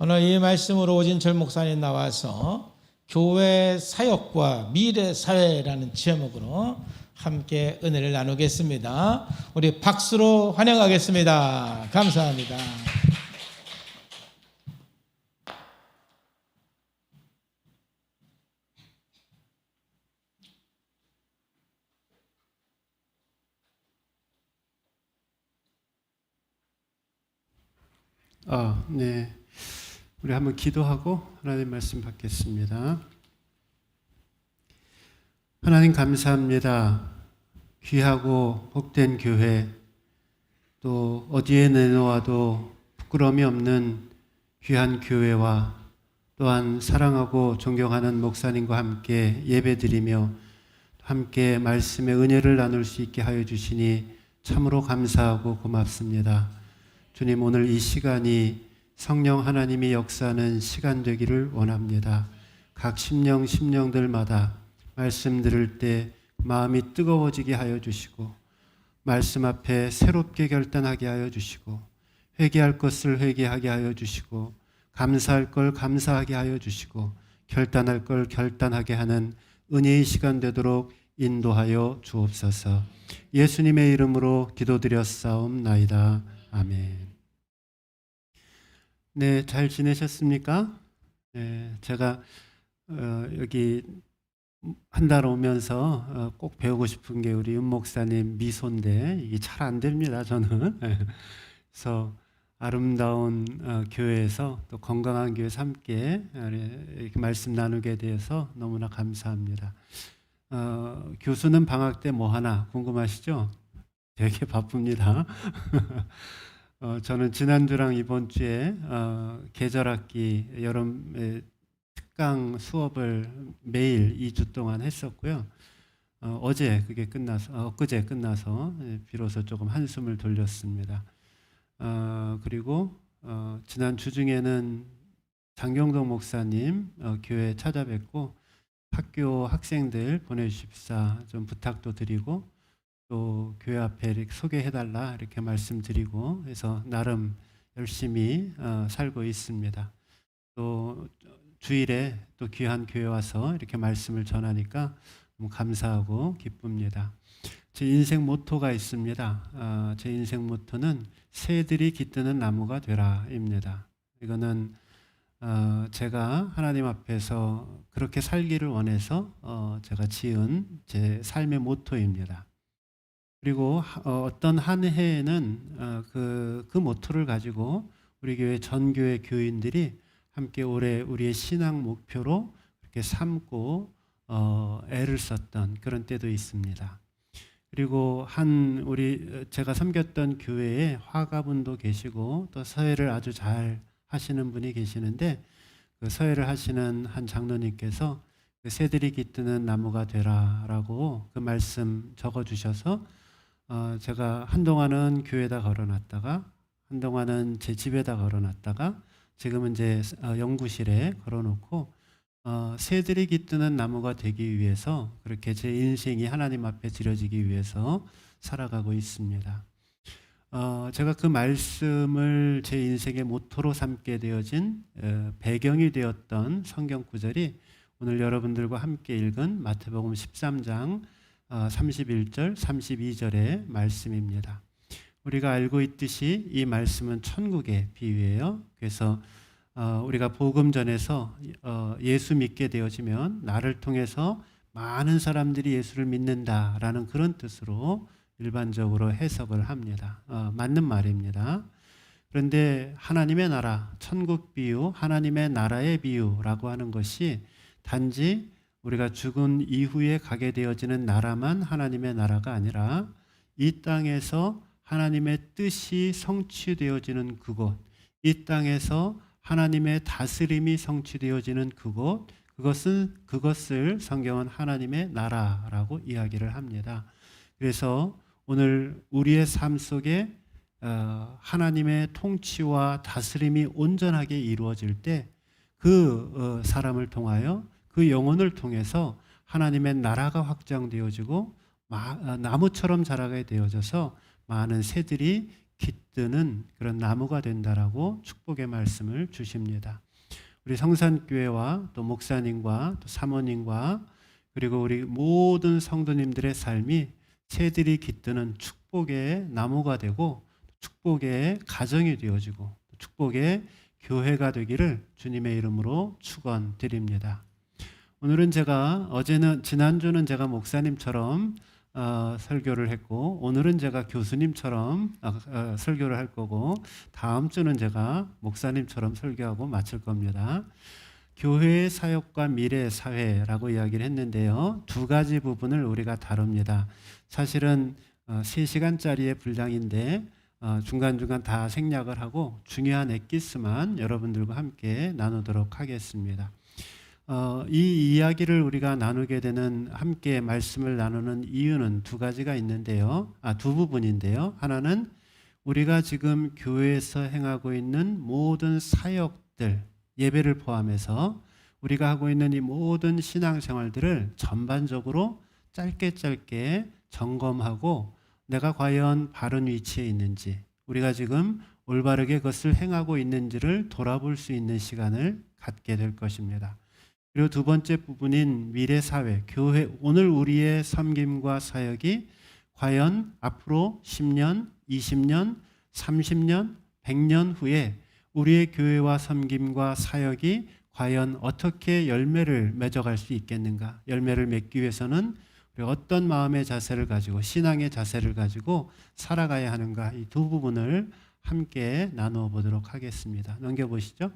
오늘 이 말씀으로 오진철 목사님 나와서 교회 사역과 미래 사회라는 제목으로 함께 은혜를 나누겠습니다. 우리 박수로 환영하겠습니다. 감사합니다. 네. 우리 한번 기도하고 하나님 말씀 받겠습니다. 하나님 감사합니다. 귀하고 복된 교회, 또 어디에 내놓아도 부끄러움이 없는 귀한 교회와 또한 사랑하고 존경하는 목사님과 함께 예배드리며 함께 말씀의 은혜를 나눌 수 있게 하여 주시니 참으로 감사하고 고맙습니다. 주님, 오늘 이 시간이 성령 하나님이 역사하는 시간 되기를 원합니다. 각 심령들마다 말씀 들을 때 마음이 뜨거워지게 하여 주시고, 말씀 앞에 새롭게 결단하게 하여 주시고, 회개할 것을 회개하게 하여 주시고, 감사할 걸 감사하게 하여 주시고, 결단할 걸 결단하게 하는 은혜의 시간 되도록 인도하여 주옵소서. 예수님의 이름으로 기도드렸사옵나이다. 아멘. 네, 잘 지내셨습니까? 네, 제가 여기 한 달 오면서 꼭 배우고 싶은 게 우리 윤 목사님 미소인데 이게 잘 안 됩니다, 저는. 그래서 아름다운 교회에서 또 건강한 교회에서 함께 이렇게 말씀 나누게 되어서 너무나 감사합니다. 교수는 방학 때 뭐 하나 궁금하시죠? 되게 바쁩니다. 저는 지난주랑 이번 주에 계절학기 여름 특강 수업을 매일 2주 동안 했었고요. 어제 그게 끝나서 엊그제 끝나서 비로소 조금 한숨을 돌렸습니다. 그리고 지난 주 중에는 장경동 목사님 교회 찾아뵙고 학교 학생들 보내주십사 좀 부탁도 드리고, 또 교회 앞에 이렇게 소개해달라 이렇게 말씀드리고 해서 나름 열심히 살고 있습니다. 또 주일에 또 귀한 교회 와서 이렇게 말씀을 전하니까 너무 감사하고 기쁩니다. 제 인생 모토가 있습니다. 제 인생 모토는 새들이 깃드는 나무가 되라입니다. 이거는 제가 하나님 앞에서 그렇게 살기를 원해서 제가 지은 제 삶의 모토입니다. 그리고 어떤 한 해에는 그 모토를 가지고 우리 교회 전 교회 교인들이 함께 올해 우리의 신앙 목표로 이렇게 삼고 애를 썼던 그런 때도 있습니다. 그리고 제가 섬겼던 교회에 화가분도 계시고 또 서예를 아주 잘 하시는 분이 계시는데, 그 서예를 하시는 한 장로님께서 그 새들이 깃드는 나무가 되라라고 그 말씀 적어주셔서 제가 한동안은 교회에다 걸어놨다가 한동안은 제 집에다 걸어놨다가 지금은 이제 연구실에 걸어놓고 새들이 깃드는 나무가 되기 위해서 그렇게 제 인생이 하나님 앞에 드려지기 위해서 살아가고 있습니다. 제가 그 말씀을 제 인생의 모토로 삼게 되어진 배경이 되었던 성경 구절이 오늘 여러분들과 함께 읽은 마태복음 13장 31절, 32절의 말씀입니다. 우리가 알고 있듯이 이 말씀은 천국의 비유예요. 그래서 우리가 복음 전에서 예수 믿게 되어지면 나를 통해서 많은 사람들이 예수를 믿는다라는 그런 뜻으로 일반적으로 해석을 합니다. 맞는 말입니다. 그런데 하나님의 나라, 천국 비유, 하나님의 나라의 비유라고 하는 것이 단지 우리가 죽은 이후에 가게 되어지는 나라만 하나님의 나라가 아니라 이 땅에서 하나님의 뜻이 성취되어지는 그곳, 이 땅에서 하나님의 다스림이 성취되어지는 그곳, 그것을 성경은 하나님의 나라라고 이야기를 합니다. 그래서 오늘 우리의 삶 속에 하나님의 통치와 다스림이 온전하게 이루어질 때 그 사람을 통하여 그 영혼을 통해서 하나님의 나라가 확장되어지고 나무처럼 자라게 되어져서 많은 새들이 깃드는 그런 나무가 된다라고 축복의 말씀을 주십니다. 우리 성산교회와 또 목사님과 또 사모님과 그리고 우리 모든 성도님들의 삶이 새들이 깃드는 축복의 나무가 되고 축복의 가정이 되어지고 축복의 교회가 되기를 주님의 이름으로 축원드립니다. 오늘은 지난주는 제가 목사님처럼 설교를 했고 오늘은 제가 교수님처럼 설교를 할 거고 다음 주는 제가 목사님처럼 설교하고 마칠 겁니다. 교회의 사역과 미래의 사회라고 이야기를 했는데요. 두 가지 부분을 우리가 다룹니다. 사실은 3시간짜리의 분량인데 중간중간 다 생략을 하고 중요한 엑기스만 여러분들과 함께 나누도록 하겠습니다. 이 이야기를 우리가 나누게 되는 함께 말씀을 나누는 이유는 두 가지가 있는데요. 두 부분인데요. 하나는 우리가 지금 교회에서 행하고 있는 모든 사역들, 예배를 포함해서 우리가 하고 있는 이 모든 신앙생활들을 전반적으로 짧게 점검하고 내가 과연 바른 위치에 있는지, 우리가 지금 올바르게 그것을 행하고 있는지를 돌아볼 수 있는 시간을 갖게 될 것입니다. 그리고 두 번째 부분인 미래사회, 교회, 오늘 우리의 섬김과 사역이 과연 앞으로 10년, 20년, 30년, 100년 후에 우리의 교회와 섬김과 사역이 과연 어떻게 열매를 맺어갈 수 있겠는가? 열매를 맺기 위해서는 우리가 어떤 마음의 자세를 가지고 신앙의 자세를 가지고 살아가야 하는가? 이 두 부분을 함께 나누어 보도록 하겠습니다. 넘겨보시죠.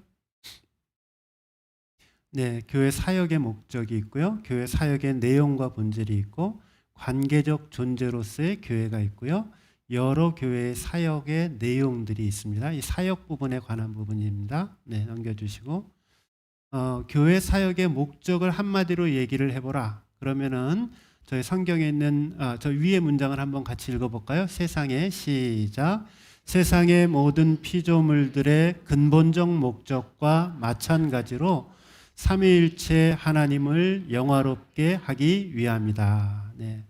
네, 교회 사역의 목적이 있고요. 교회 사역의 내용과 본질이 있고 관계적 존재로서의 교회가 있고요. 여러 교회의 사역의 내용들이 있습니다. 이 사역 부분에 관한 부분입니다. 네, 넘겨주시고 교회 사역의 목적을 한마디로 얘기를 해보라. 그러면은 저희 성경에 있는 저 위의 문장을 한번 같이 읽어볼까요? 세상의 시작. 세상의 모든 피조물들의 근본적 목적과 마찬가지로 삼위일체 하나님을 영화롭게 하기 위함이다. 네.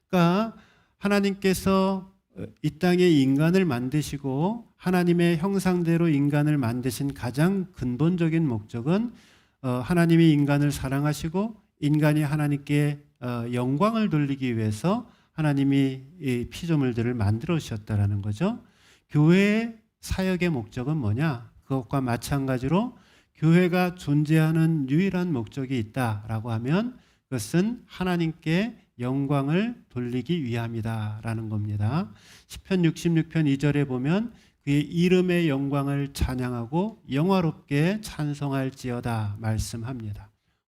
그러니까 하나님께서 이 땅에 인간을 만드시고 하나님의 형상대로 인간을 만드신 가장 근본적인 목적은 하나님이 인간을 사랑하시고 인간이 하나님께 영광을 돌리기 위해서 하나님이 이 피조물들을 만들어 주셨다라는 거죠. 교회의 사역의 목적은 뭐냐? 그것과 마찬가지로 교회가 존재하는 유일한 목적이 있다라고 하면 그것은 하나님께 영광을 돌리기 위함이다라는 겁니다. 시편 66편 2절에 보면 그의 이름의 영광을 찬양하고 영화롭게 찬송할지어다 말씀합니다.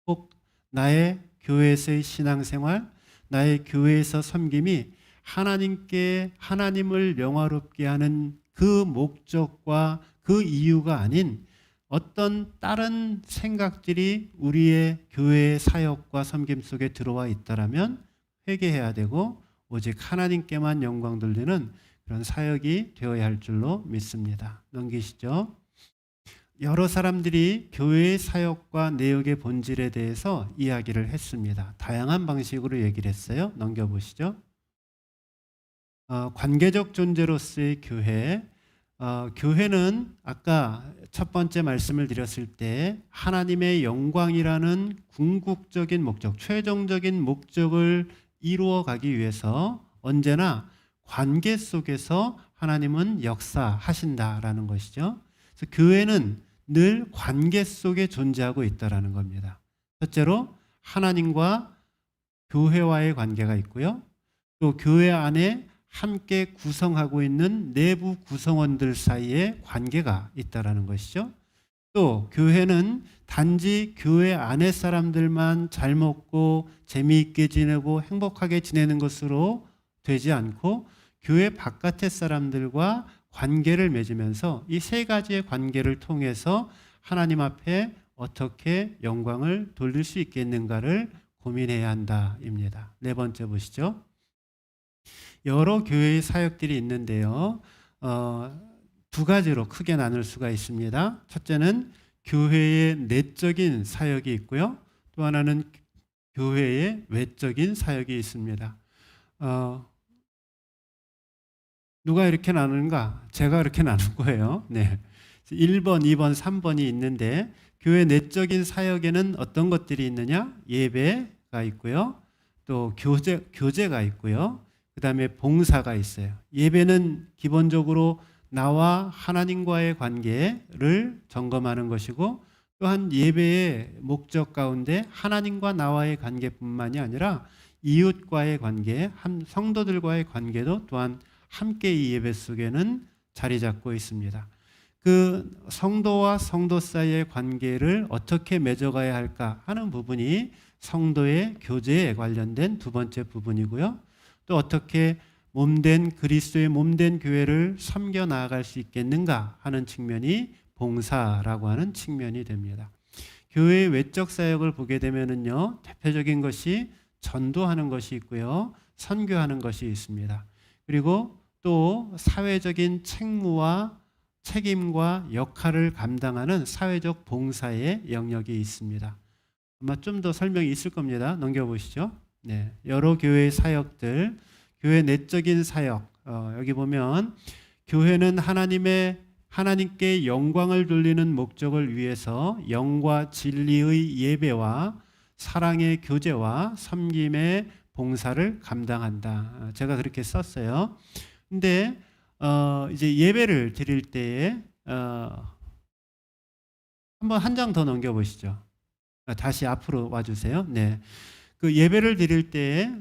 꼭 나의 교회에서의 신앙생활, 나의 교회에서 섬김이 하나님을 영화롭게 하는 그 목적과 그 이유가 아닌 어떤 다른 생각들이 우리의 교회의 사역과 섬김 속에 들어와 있다라면 회개해야 되고 오직 하나님께만 영광 돌리는 그런 사역이 되어야 할 줄로 믿습니다. 넘기시죠. 여러 사람들이 교회의 사역과 내역의 본질에 대해서 이야기를 했습니다. 다양한 방식으로 얘기를 했어요. 넘겨보시죠. 관계적 존재로서의 교회. 교회는 아까 첫 번째 말씀을 드렸을 때 하나님의 영광이라는 궁극적인 목적, 최종적인 목적을 이루어 가기 위해서 언제나 관계 속에서 하나님은 역사하신다라는 것이죠. 그래서 교회는 늘 관계 속에 존재하고 있다라는 겁니다. 첫째로 하나님과 교회와의 관계가 있고요. 또 교회 안에 함께 구성하고 있는 내부 구성원들 사이에 관계가 있다라는 것이죠. 또 교회는 단지 교회 안의 사람들만 잘 먹고 재미있게 지내고 행복하게 지내는 것으로 되지 않고 교회 바깥의 사람들과 관계를 맺으면서 이 세 가지의 관계를 통해서 하나님 앞에 어떻게 영광을 돌릴 수 있겠는가를 고민해야 한다입니다. 네 번째 보시죠. 여러 교회의 사역들이 있는데요. 두 가지로 크게 나눌 수가 있습니다. 첫째는 교회의 내적인 사역이 있고요. 또 하나는 교회의 외적인 사역이 있습니다. 누가 이렇게 나누는가? 제가 이렇게 나눈 거예요. 네. 1번, 2번, 3번이 있는데 교회 내적인 사역에는 어떤 것들이 있느냐? 예배가 있고요. 또 교제가 있고요. 그다음에 봉사가 있어요. 예배는 기본적으로 나와 하나님과의 관계를 점검하는 것이고, 또한 예배의 목적 가운데 하나님과 나와의 관계뿐만이 아니라 이웃과의 관계, 성도들과의 관계도 또한 함께 이 예배 속에는 자리 잡고 있습니다. 그 성도와 성도 사이의 관계를 어떻게 맺어가야 할까 하는 부분이 성도의 교제에 관련된 두 번째 부분이고요. 또 어떻게 몸된 그리스도의 몸된 교회를 섬겨 나아갈 수 있겠는가 하는 측면이 봉사라고 하는 측면이 됩니다. 교회의 외적 사역을 보게 되면은요, 대표적인 것이 전도하는 것이 있고요, 선교하는 것이 있습니다. 그리고 또 사회적인 책무와 책임과 역할을 감당하는 사회적 봉사의 영역이 있습니다. 아마 좀 더 설명이 있을 겁니다. 넘겨보시죠. 네, 여러 교회의 사역들, 교회 내적인 사역. 여기 보면 교회는 하나님께 영광을 돌리는 목적을 위해서 영과 진리의 예배와 사랑의 교제와 섬김의 봉사를 감당한다. 제가 그렇게 썼어요. 근데 이제 예배를 드릴 때에 한번 한 장 더 넘겨보시죠. 다시 앞으로 와주세요. 네. 그 예배를 드릴 때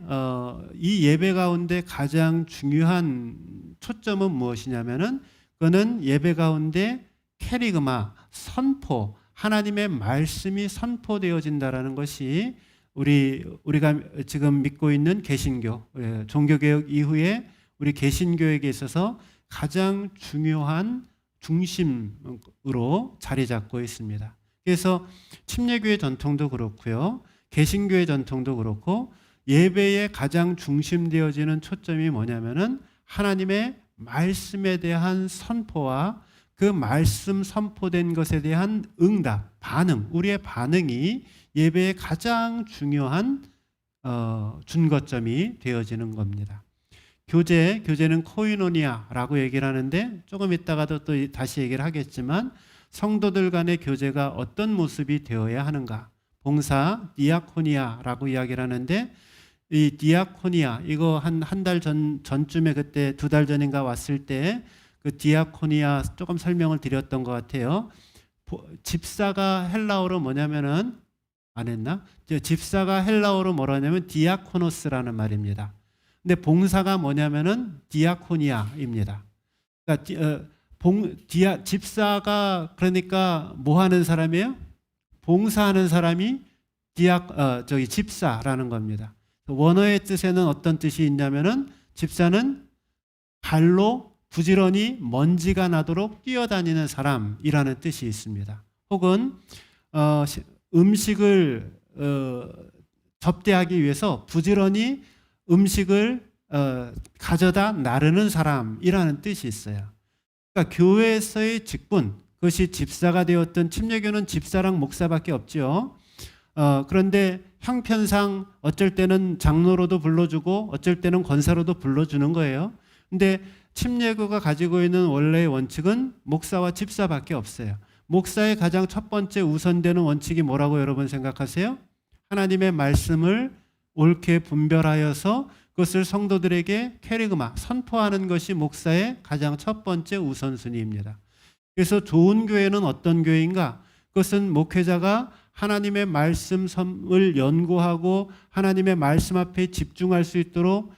이 예배 가운데 가장 중요한 초점은 무엇이냐면은 그거는 예배 가운데 캐리그마, 선포, 하나님의 말씀이 선포되어진다라는 것이 우리가 지금 믿고 있는 개신교, 종교개혁 이후에 우리 개신교에게 있어서 가장 중요한 중심으로 자리 잡고 있습니다. 그래서 침례교회 전통도 그렇고요, 개신교의 전통도 그렇고, 예배의 가장 중심되어지는 초점이 뭐냐면은 하나님의 말씀에 대한 선포와 그 말씀 선포된 것에 대한 응답, 반응, 우리의 반응이 예배의 가장 중요한 준거점이 되어지는 겁니다. 교제는 코이노니아라고 얘기를 하는데, 조금 있다가도 또 다시 얘기를 하겠지만, 성도들 간의 교제가 어떤 모습이 되어야 하는가? 봉사, 디아코니아라고 이야기를 하는데, 이 디아코니아, 이거 한 달 전쯤에 그때 2달 전인가 왔을 때 그 디아코니아 조금 설명을 드렸던 것 같아요. 집사가 헬라어로 뭐냐면은, 안 했나? 집사가 헬라어로 뭐라냐면 디아코노스라는 말입니다. 근데 봉사가 뭐냐면은 디아코니아입니다. 그러니까 집사가 그러니까 뭐 하는 사람이에요? 봉사하는 사람이 집사라는 겁니다. 원어의 뜻에는 어떤 뜻이 있냐면은, 집사는 발로 부지런히 먼지가 나도록 뛰어다니는 사람이라는 뜻이 있습니다. 혹은 음식을 접대하기 위해서 부지런히 음식을 가져다 나르는 사람이라는 뜻이 있어요. 그러니까 교회에서의 직분, 그것이 집사가 되었던, 침례교는 집사랑 목사밖에 없죠. 그런데 형편상 어쩔 때는 장로로도 불러주고 어쩔 때는 권사로도 불러주는 거예요. 근데 침례교가 가지고 있는 원래의 원칙은 목사와 집사밖에 없어요. 목사의 가장 첫 번째 우선되는 원칙이 뭐라고 여러분 생각하세요? 하나님의 말씀을 옳게 분별하여서 그것을 성도들에게 캐리그마, 선포하는 것이 목사의 가장 첫 번째 우선순위입니다. 그래서 좋은 교회는 어떤 교회인가? 그것은 목회자가 하나님의 말씀을 연구하고 하나님의 말씀 앞에 집중할 수 있도록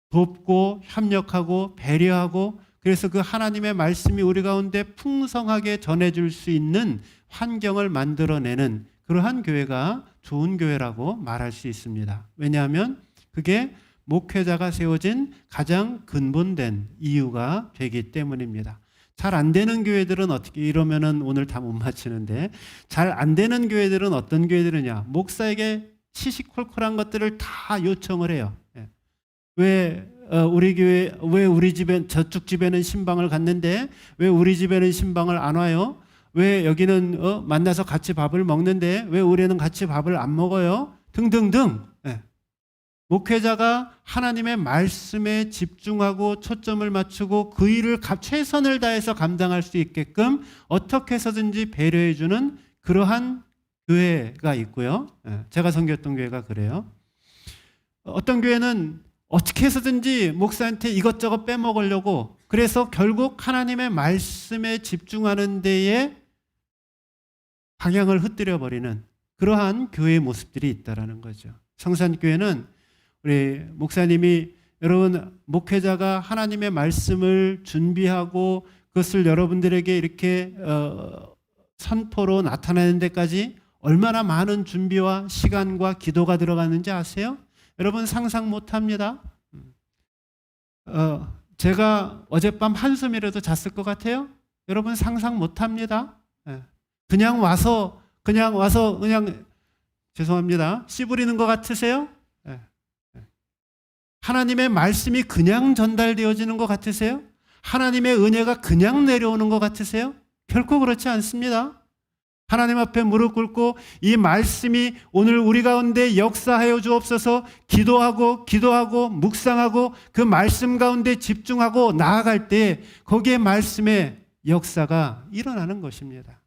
돕고 협력하고 배려하고, 그래서 그 하나님의 말씀이 우리 가운데 풍성하게 전해줄 수 있는 환경을 만들어내는 그러한 교회가 좋은 교회라고 말할 수 있습니다. 왜냐하면 그게 목회자가 세워진 가장 근본된 이유가 되기 때문입니다. 잘 안 되는 교회들은 어떻게, 이러면은 오늘 다 못 마치는데, 잘 안 되는 교회들은 어떤 교회들이냐? 목사에게 시시콜콜한 것들을 다 요청을 해요. 왜 우리 교회, 왜 우리 집에, 저쪽 집에는 신방을 갔는데 왜 우리 집에는 신방을 안 와요? 왜 여기는 만나서 같이 밥을 먹는데 왜 우리는 같이 밥을 안 먹어요? 등등등. 목회자가 하나님의 말씀에 집중하고 초점을 맞추고 그 일을 최선을 다해서 감당할 수 있게끔 어떻게 해서든지 배려해 주는 그러한 교회가 있고요. 제가 섬겼던 교회가 그래요. 어떤 교회는 어떻게 해서든지 목사한테 이것저것 빼먹으려고, 그래서 결국 하나님의 말씀에 집중하는 데에 방향을 흩뜨려 버리는 그러한 교회의 모습들이 있다라는 거죠. 성산교회는 우리 목사님이, 여러분 목회자가 하나님의 말씀을 준비하고 그것을 여러분들에게 이렇게 선포로 나타내는 데까지 얼마나 많은 준비와 시간과 기도가 들어가는지 아세요? 여러분 상상 못합니다. 제가 어젯밤 한숨이라도 잤을 것 같아요? 여러분 상상 못합니다. 그냥 와서 죄송합니다. 씨 부리는 것 같으세요? 하나님의 말씀이 그냥 전달되어지는 것 같으세요? 하나님의 은혜가 그냥 내려오는 것 같으세요? 결코 그렇지 않습니다. 하나님 앞에 무릎 꿇고 이 말씀이 오늘 우리 가운데 역사하여 주옵소서 기도하고 묵상하고 그 말씀 가운데 집중하고 나아갈 때 거기에 말씀의 역사가 일어나는 것입니다.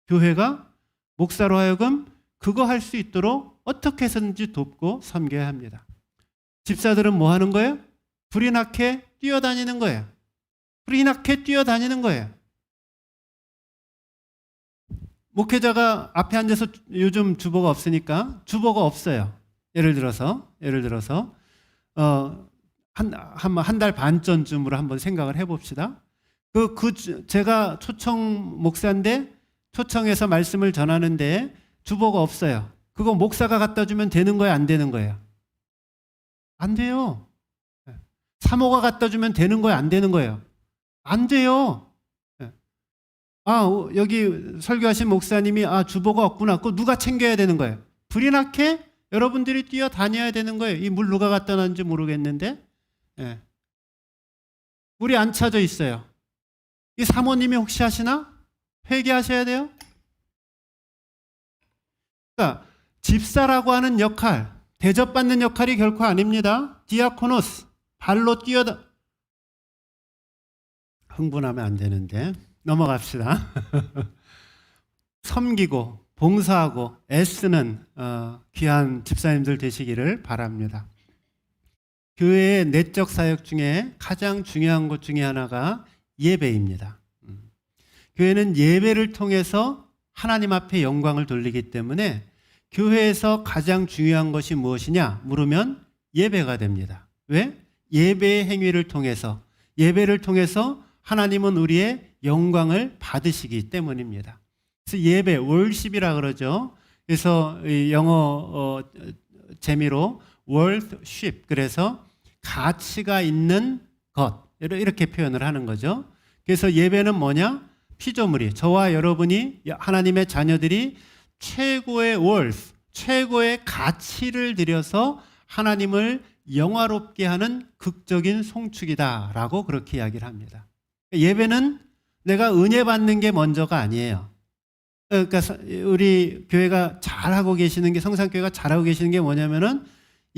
교회가 목사로 하여금 그거 할 수 있도록 어떻게 해서든지 돕고 섬겨야 합니다. 집사들은 뭐 하는 거예요? 불이 나게 뛰어다니는 거예요. 불이 나게 뛰어다니는 거예요. 목회자가 앞에 앉아서, 요즘 주보가 없으니까 주보가 없어요. 예를 들어서 한 달 반 전쯤으로 한번 생각을 해봅시다. 제가 초청 목사인데 초청해서 말씀을 전하는데 주보가 없어요. 그거 목사가 갖다 주면 되는 거예요, 안 되는 거예요? 안 돼요. 사모가 갖다 주면 되는 거예요, 안 되는 거예요? 안 돼요. 여기 설교하신 목사님이 주보가 없구나. 그거 누가 챙겨야 되는 거예요? 불이 나게 여러분들이 뛰어다녀야 되는 거예요. 이 물 누가 갖다 놨는지 모르겠는데 물이 안 차져 있어요. 이 사모님이 혹시 하시나? 회개하셔야 돼요. 그러니까 집사라고 하는 역할, 대접받는 역할이 결코 아닙니다. 디아코노스, 발로 흥분하면 안 되는데 넘어갑시다. 섬기고 봉사하고 애쓰는 귀한 집사님들 되시기를 바랍니다. 교회의 내적 사역 중에 가장 중요한 것 중에 하나가 예배입니다. 교회는 예배를 통해서 하나님 앞에 영광을 돌리기 때문에 교회에서 가장 중요한 것이 무엇이냐 물으면 예배가 됩니다. 왜? 예배의 행위를 통해서, 예배를 통해서 하나님은 우리의 영광을 받으시기 때문입니다. 그래서 예배, 월십이라 그러죠. 그래서 영어 재미로 worship, 그래서 가치가 있는 것, 이렇게 표현을 하는 거죠. 그래서 예배는 뭐냐? 피조물이, 저와 여러분이, 하나님의 자녀들이 최고의 worth, 최고의 가치를 들여서 하나님을 영화롭게 하는 극적인 송축이다라고 그렇게 이야기를 합니다. 예배는 내가 은혜 받는 게 먼저가 아니에요. 그러니까 우리 교회가 잘하고 계시는 게, 성산교회가 잘하고 계시는 게 뭐냐면은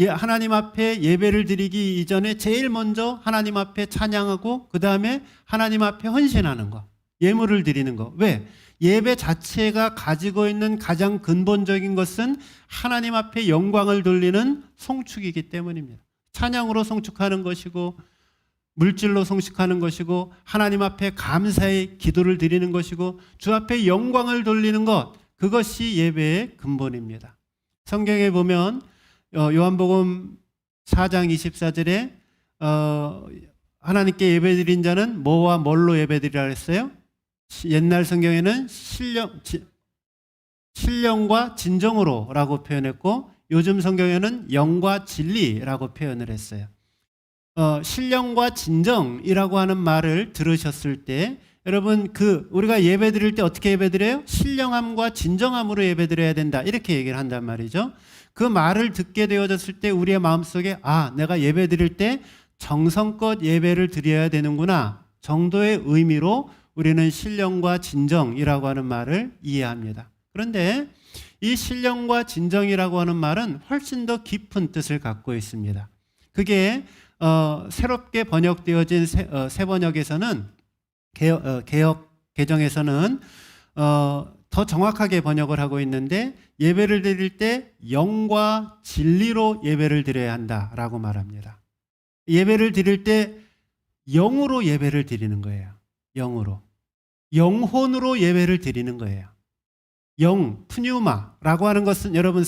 하나님 앞에 예배를 드리기 이전에 제일 먼저 하나님 앞에 찬양하고 그 다음에 하나님 앞에 헌신하는 거, 예물을 드리는 거. 왜? 예배 자체가 가지고 있는 가장 근본적인 것은 하나님 앞에 영광을 돌리는 송축이기 때문입니다. 찬양으로 송축하는 것이고 물질로 송축하는 것이고 하나님 앞에 감사의 기도를 드리는 것이고 주 앞에 영광을 돌리는 것, 그것이 예배의 근본입니다. 성경에 보면 요한복음 4장 24절에 하나님께 예배드린 자는 뭐와 뭘로 예배드리라 했어요? 옛날 성경에는 신령과 진정으로 라고 표현했고 요즘 성경에는 영과 진리라고 표현을 했어요. 신령과 진정이라고 하는 말을 들으셨을 때 여러분, 우리가 예배 드릴 때 어떻게 예배 드려요? 신령함과 진정함으로 예배 드려야 된다, 이렇게 얘기를 한단 말이죠. 그 말을 듣게 되어졌을 때 우리의 마음속에 내가 예배 드릴 때 정성껏 예배를 드려야 되는구나 정도의 의미로 우리는 신령과 진정이라고 하는 말을 이해합니다. 그런데 이 신령과 진정이라고 하는 말은 훨씬 더 깊은 뜻을 갖고 있습니다. 그게 새롭게 번역되어진 새 번역에서는 개역 개정에서는 더 정확하게 번역을 하고 있는데, 예배를 드릴 때 영과 진리로 예배를 드려야 한다라고 말합니다. 예배를 드릴 때 영으로 예배를 드리는 거예요. 영으로. 영혼으로 예배를 드리는 거예요. 영, 푸뉴마라고 하는 것은 여러분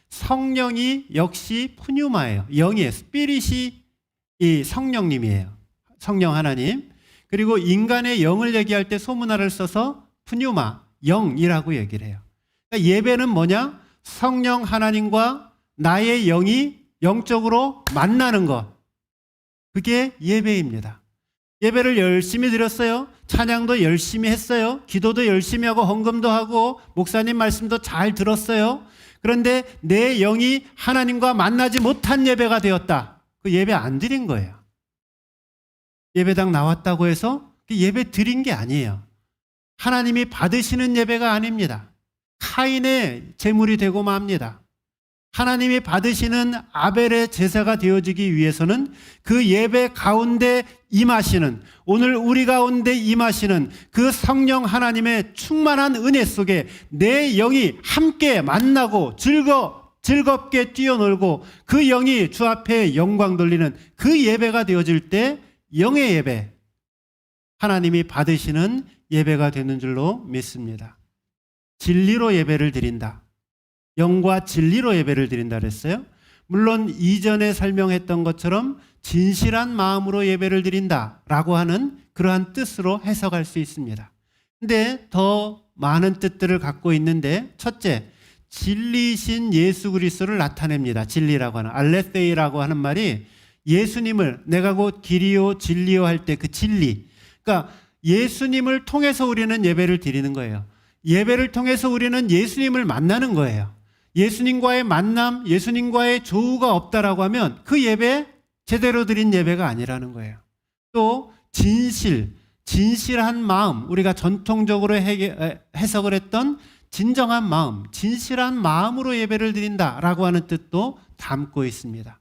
성령이 역시 푸뉴마예요. 영이에요. 스피릿이 이 성령님이에요. 성령 하나님. 그리고 인간의 영을 얘기할 때 소문화를 써서 푸뉴마, 영이라고 얘기를 해요. 그러니까 예배는 뭐냐? 성령 하나님과 나의 영이 영적으로 만나는 것. 그게 예배입니다. 예배를 열심히 드렸어요. 찬양도 열심히 했어요. 기도도 열심히 하고 헌금도 하고 목사님 말씀도 잘 들었어요. 그런데 내 영이 하나님과 만나지 못한 예배가 되었다. 그 예배 안 드린 거예요. 예배당 나왔다고 해서 그 예배 드린 게 아니에요. 하나님이 받으시는 예배가 아닙니다. 카인의 제물이 되고 맙니다. 하나님이 받으시는 아벨의 제사가 되어지기 위해서는 그 예배 가운데 임하시는, 오늘 우리 가운데 임하시는 그 성령 하나님의 충만한 은혜 속에 내 영이 함께 만나고 즐겁게 뛰어놀고 그 영이 주 앞에 영광 돌리는 그 예배가 되어질 때 영의 예배, 하나님이 받으시는 예배가 되는 줄로 믿습니다. 진리로 예배를 드린다. 영과 진리로 예배를 드린다 그랬어요. 물론 이전에 설명했던 것처럼 진실한 마음으로 예배를 드린다라고 하는 그러한 뜻으로 해석할 수 있습니다. 근데 더 많은 뜻들을 갖고 있는데, 첫째, 진리이신 예수 그리스도를 나타냅니다. 진리라고 하는, 알레세이라고 하는 말이 예수님을, 내가 곧 길이요 진리요 할 때 그 진리, 그러니까 예수님을 통해서 우리는 예배를 드리는 거예요. 예배를 통해서 우리는 예수님을 만나는 거예요. 예수님과의 만남, 예수님과의 조우가 없다라고 하면 그 예배 제대로 드린 예배가 아니라는 거예요. 또 진실한 마음, 우리가 전통적으로 해석을 했던 진정한 마음, 진실한 마음으로 예배를 드린다라고 하는 뜻도 담고 있습니다.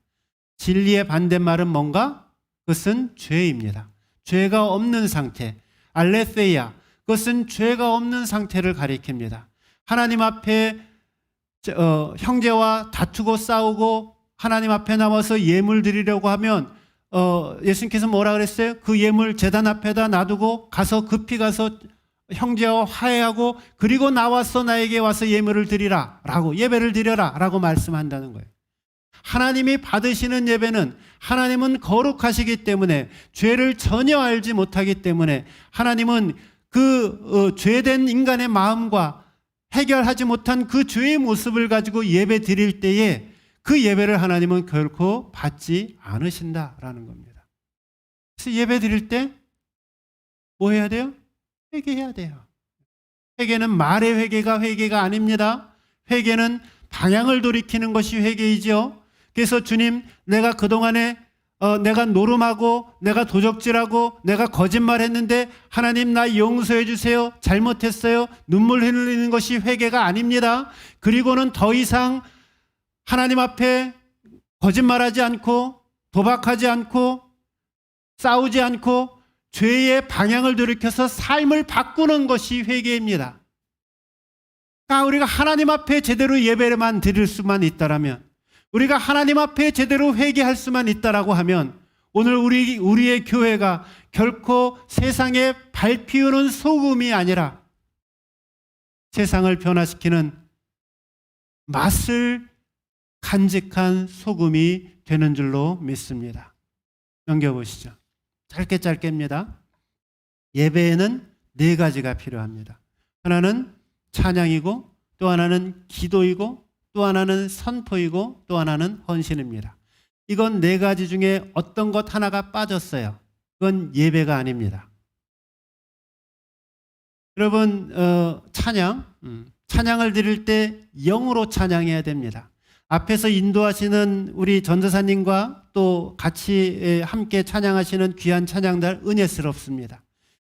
진리의 반대말은 뭔가? 그것은 죄입니다. 죄가 없는 상태, 알레세이아, 그것은 죄가 없는 상태를 가리킵니다. 하나님 앞에 형제와 다투고 싸우고 하나님 앞에 나와서 예물 드리려고 하면 예수님께서 뭐라 그랬어요? 그 예물 제단 앞에다 놔두고 급히 가서 형제와 화해하고 그리고 나와서 나에게 와서 예물을 드리라 라고, 예배를 드려라 라고 말씀한다는 거예요. 하나님이 받으시는 예배는, 하나님은 거룩하시기 때문에 죄를 전혀 알지 못하기 때문에 하나님은 그 죄된 인간의 마음과 해결하지 못한 그 죄의 모습을 가지고 예배 드릴 때에 그 예배를 하나님은 결코 받지 않으신다라는 겁니다. 그래서 예배 드릴 때 뭐 해야 돼요? 회개해야 돼요. 회개는 말의 회개가 아닙니다. 회개는 방향을 돌이키는 것이 회개이죠. 그래서 주님, 내가 그동안에 내가 노름하고 내가 도적질하고 내가 거짓말했는데 하나님 나 용서해 주세요. 잘못했어요. 눈물 흘리는 것이 회개가 아닙니다. 그리고는 더 이상 하나님 앞에 거짓말하지 않고 도박하지 않고 싸우지 않고 죄의 방향을 돌이켜서 삶을 바꾸는 것이 회개입니다. 그러니까 우리가 하나님 앞에 제대로 예배만 드릴 수만 있다라면, 우리가 하나님 앞에 제대로 회개할 수만 있다라고 하면 오늘 우리의 교회가 결코 세상에 밟히우는 소금이 아니라 세상을 변화시키는 맛을 간직한 소금이 되는 줄로 믿습니다. 넘겨보시죠. 짧게입니다. 예배에는 4가지가 필요합니다. 하나는 찬양이고, 또 하나는 기도이고, 또 하나는 선포이고, 또 하나는 헌신입니다. 이건 4가지 중에 어떤 것 하나가 빠졌어요. 그건 예배가 아닙니다. 여러분, 찬양을 드릴 때 영으로 찬양해야 됩니다. 앞에서 인도하시는 우리 전도사님과 또 같이 함께 찬양하시는 귀한 찬양들 은혜스럽습니다.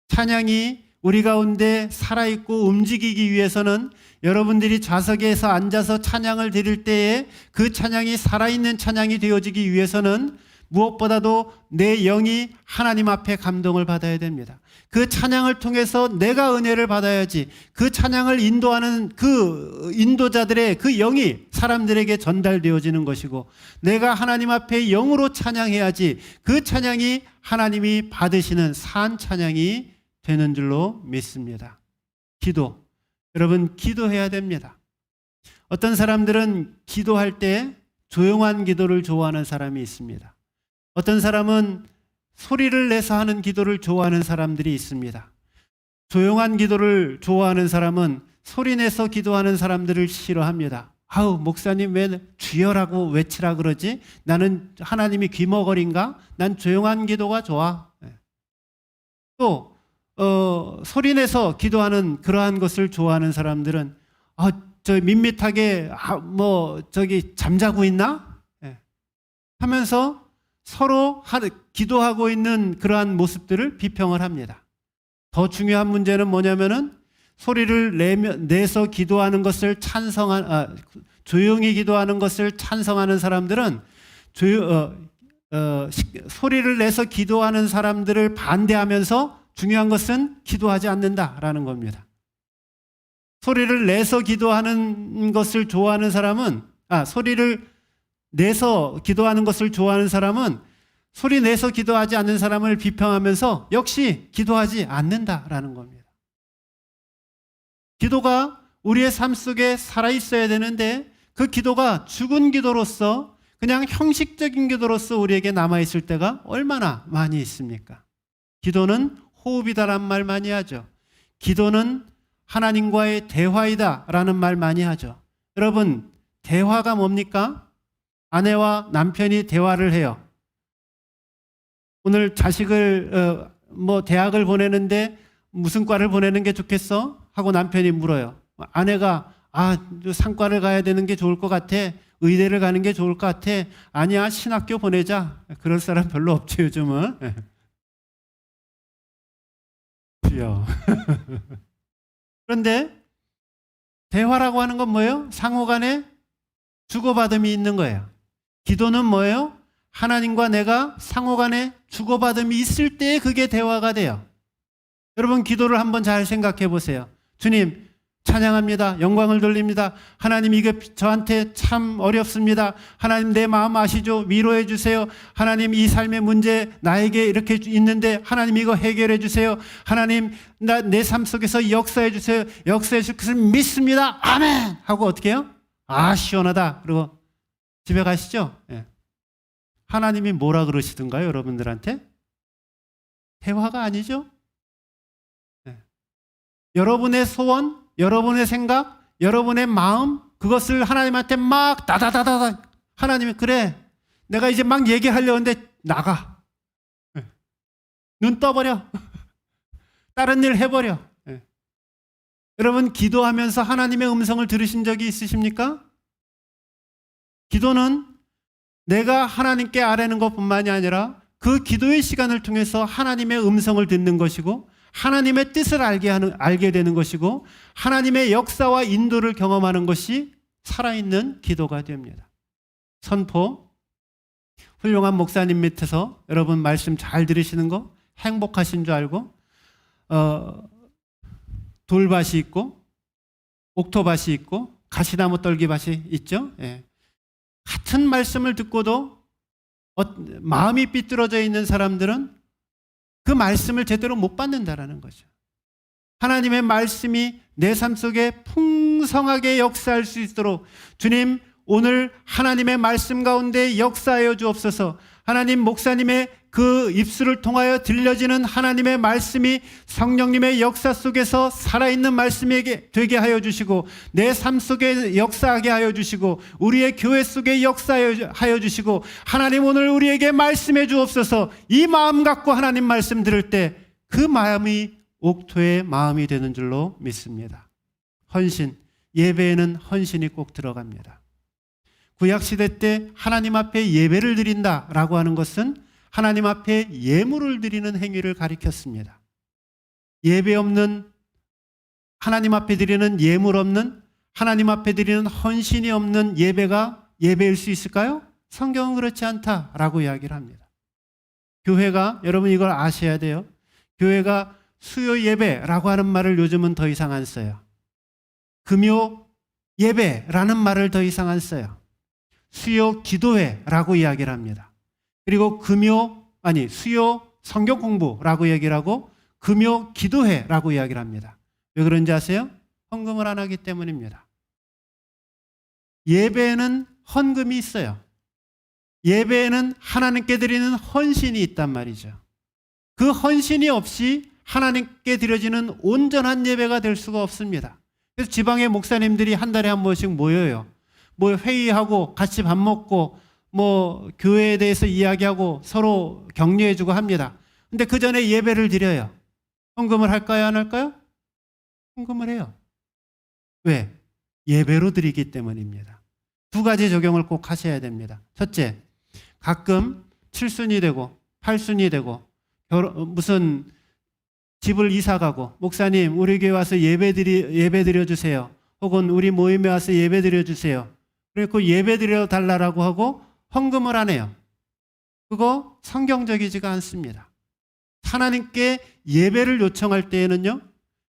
찬양이 우리 가운데 살아있고 움직이기 위해서는 여러분들이 좌석에서 앉아서 찬양을 드릴 때에 그 찬양이 살아있는 찬양이 되어지기 위해서는 무엇보다도 내 영이 하나님 앞에 감동을 받아야 됩니다. 그 찬양을 통해서 내가 은혜를 받아야지 그 찬양을 인도하는 그 인도자들의 그 영이 사람들에게 전달되어지는 것이고 내가 하나님 앞에 영으로 찬양해야지 그 찬양이 하나님이 받으시는 산 찬양이 되는 줄로 믿습니다. 기도. 여러분 기도해야 됩니다. 어떤 사람들은 기도할 때 조용한 기도를 좋아하는 사람이 있습니다. 어떤 사람은 소리를 내서 하는 기도를 좋아하는 사람들이 있습니다. 조용한 기도를 좋아하는 사람은 소리 내서 기도하는 사람들을 싫어합니다. 아우 목사님 왜 주여라고 외치라 그러지? 나는 하나님이 귀머거린가? 난 조용한 기도가 좋아. 또 소리 내서 기도하는 그러한 것을 좋아하는 사람들은 저 밋밋하게 저기 잠자고 있나? 하면서 서로 기도하고 있는 그러한 모습들을 비평을 합니다. 더 중요한 문제는 뭐냐면은 소리를 내서 기도하는 것을 조용히 기도하는 것을 찬성하는 사람들은 소리를 내서 기도하는 사람들을 반대하면서 중요한 것은 기도하지 않는다라는 겁니다. 소리를 내서 기도하는 것을 좋아하는 사람은 소리를 내서 기도하는 것을 좋아하는 사람은 소리 내서 기도하지 않는 사람을 비평하면서 역시 기도하지 않는다라는 겁니다. 기도가 우리의 삶 속에 살아있어야 되는데 그 기도가 죽은 기도로서 그냥 형식적인 기도로서 우리에게 남아있을 때가 얼마나 많이 있습니까? 기도는 호흡이다라는 말 많이 하죠. 기도는 하나님과의 대화이다라는 말 많이 하죠. 여러분 대화가 뭡니까? 아내와 남편이 대화를 해요. 오늘 자식을 대학을 보내는데 무슨 과를 보내는 게 좋겠어? 하고 남편이 물어요. 아내가 상과를 가야 되는 게 좋을 것 같아. 의대를 가는 게 좋을 것 같아. 아니야 신학교 보내자. 그럴 사람 별로 없죠 요즘은. 그런데 대화라고 하는 건 뭐예요? 상호간에 주고받음이 있는 거예요. 기도는 뭐예요? 하나님과 내가 상호간에 주고받음이 있을 때 그게 대화가 돼요. 여러분 기도를 한번 잘 생각해 보세요. 주님 찬양합니다. 영광을 돌립니다. 하나님 이게 저한테 참 어렵습니다. 하나님 내 마음 아시죠? 위로해 주세요. 하나님 이 삶의 문제 나에게 이렇게 있는데 하나님 이거 해결해 주세요. 하나님 내 삶 속에서 역사해 주세요. 역사해 주실 것을 믿습니다. 아멘! 하고 어떻게 해요? 시원하다. 그리고 집에 가시죠? 예. 하나님이 뭐라 그러시던가요? 여러분들한테? 대화가 아니죠? 예. 여러분의 소원, 여러분의 생각, 여러분의 마음 그것을 하나님한테 막 다다다다다 하나님이 그래 내가 이제 막 얘기하려는데 나가. 예. 눈 떠버려. 다른 일 해버려. 예. 여러분 기도하면서 하나님의 음성을 들으신 적이 있으십니까? 기도는 내가 하나님께 아뢰는 것뿐만이 아니라 그 기도의 시간을 통해서 하나님의 음성을 듣는 것이고 하나님의 뜻을 알게 되는 것이고 하나님의 역사와 인도를 경험하는 것이 살아있는 기도가 됩니다. 선포, 훌륭한 목사님 밑에서 여러분 말씀 잘 들으시는 거 행복하신 줄 알고 돌밭이 있고 옥토밭이 있고 가시나무 떨기밭이 있죠. 예. 같은 말씀을 듣고도 마음이 삐뚤어져 있는 사람들은 그 말씀을 제대로 못 받는다라는 거죠. 하나님의 말씀이 내 삶 속에 풍성하게 역사할 수 있도록 주님 오늘 하나님의 말씀 가운데 역사하여 주옵소서. 하나님 목사님의 그 입술을 통하여 들려지는 하나님의 말씀이 성령님의 역사 속에서 살아있는 말씀에게 되게 하여 주시고 내 삶 속에 역사하게 하여 주시고 우리의 교회 속에 역사하여 주시고 하나님 오늘 우리에게 말씀해 주옵소서. 이 마음 갖고 하나님 말씀 들을 때 그 마음이 옥토의 마음이 되는 줄로 믿습니다. 헌신, 예배에는 헌신이 꼭 들어갑니다. 구약시대 때 하나님 앞에 예배를 드린다라고 하는 것은 하나님 앞에 예물을 드리는 행위를 가리켰습니다. 예배 없는, 하나님 앞에 드리는 예물 없는, 하나님 앞에 드리는 헌신이 없는 예배가 예배일 수 있을까요? 성경은 그렇지 않다라고 이야기를 합니다. 교회가, 여러분 이걸 아셔야 돼요. 교회가 수요 예배라고 하는 말을 요즘은 더 이상 안 써요. 금요 예배라는 말을 더 이상 안 써요. 수요 기도회라고 이야기를 합니다. 그리고 수요 성경 공부라고 얘기를 하고 금요 기도회라고 이야기를 합니다. 왜 그런지 아세요? 헌금을 안 하기 때문입니다. 예배에는 헌금이 있어요. 예배에는 하나님께 드리는 헌신이 있단 말이죠. 그 헌신이 없이 하나님께 드려지는 온전한 예배가 될 수가 없습니다. 그래서 지방의 목사님들이 한 달에 한 번씩 모여요. 뭐 회의하고 같이 밥 먹고 뭐 교회에 대해서 이야기하고 서로 격려해주고 합니다. 근데 그 전에 예배를 드려요. 헌금을 할까요? 안 할까요? 헌금을 해요. 왜? 예배로 드리기 때문입니다. 두 가지 적용을 꼭 하셔야 됩니다. 첫째, 가끔 7순이 되고 8순이 되고 무슨 집을 이사 가고 목사님 우리 교회 와서 예배 드려 주세요. 혹은 우리 모임에 와서 예배 드려 주세요. 그리고 예배 드려 달라고 하고 헌금을 안 해요. 그거 성경적이지가 않습니다. 하나님께 예배를 요청할 때에는요,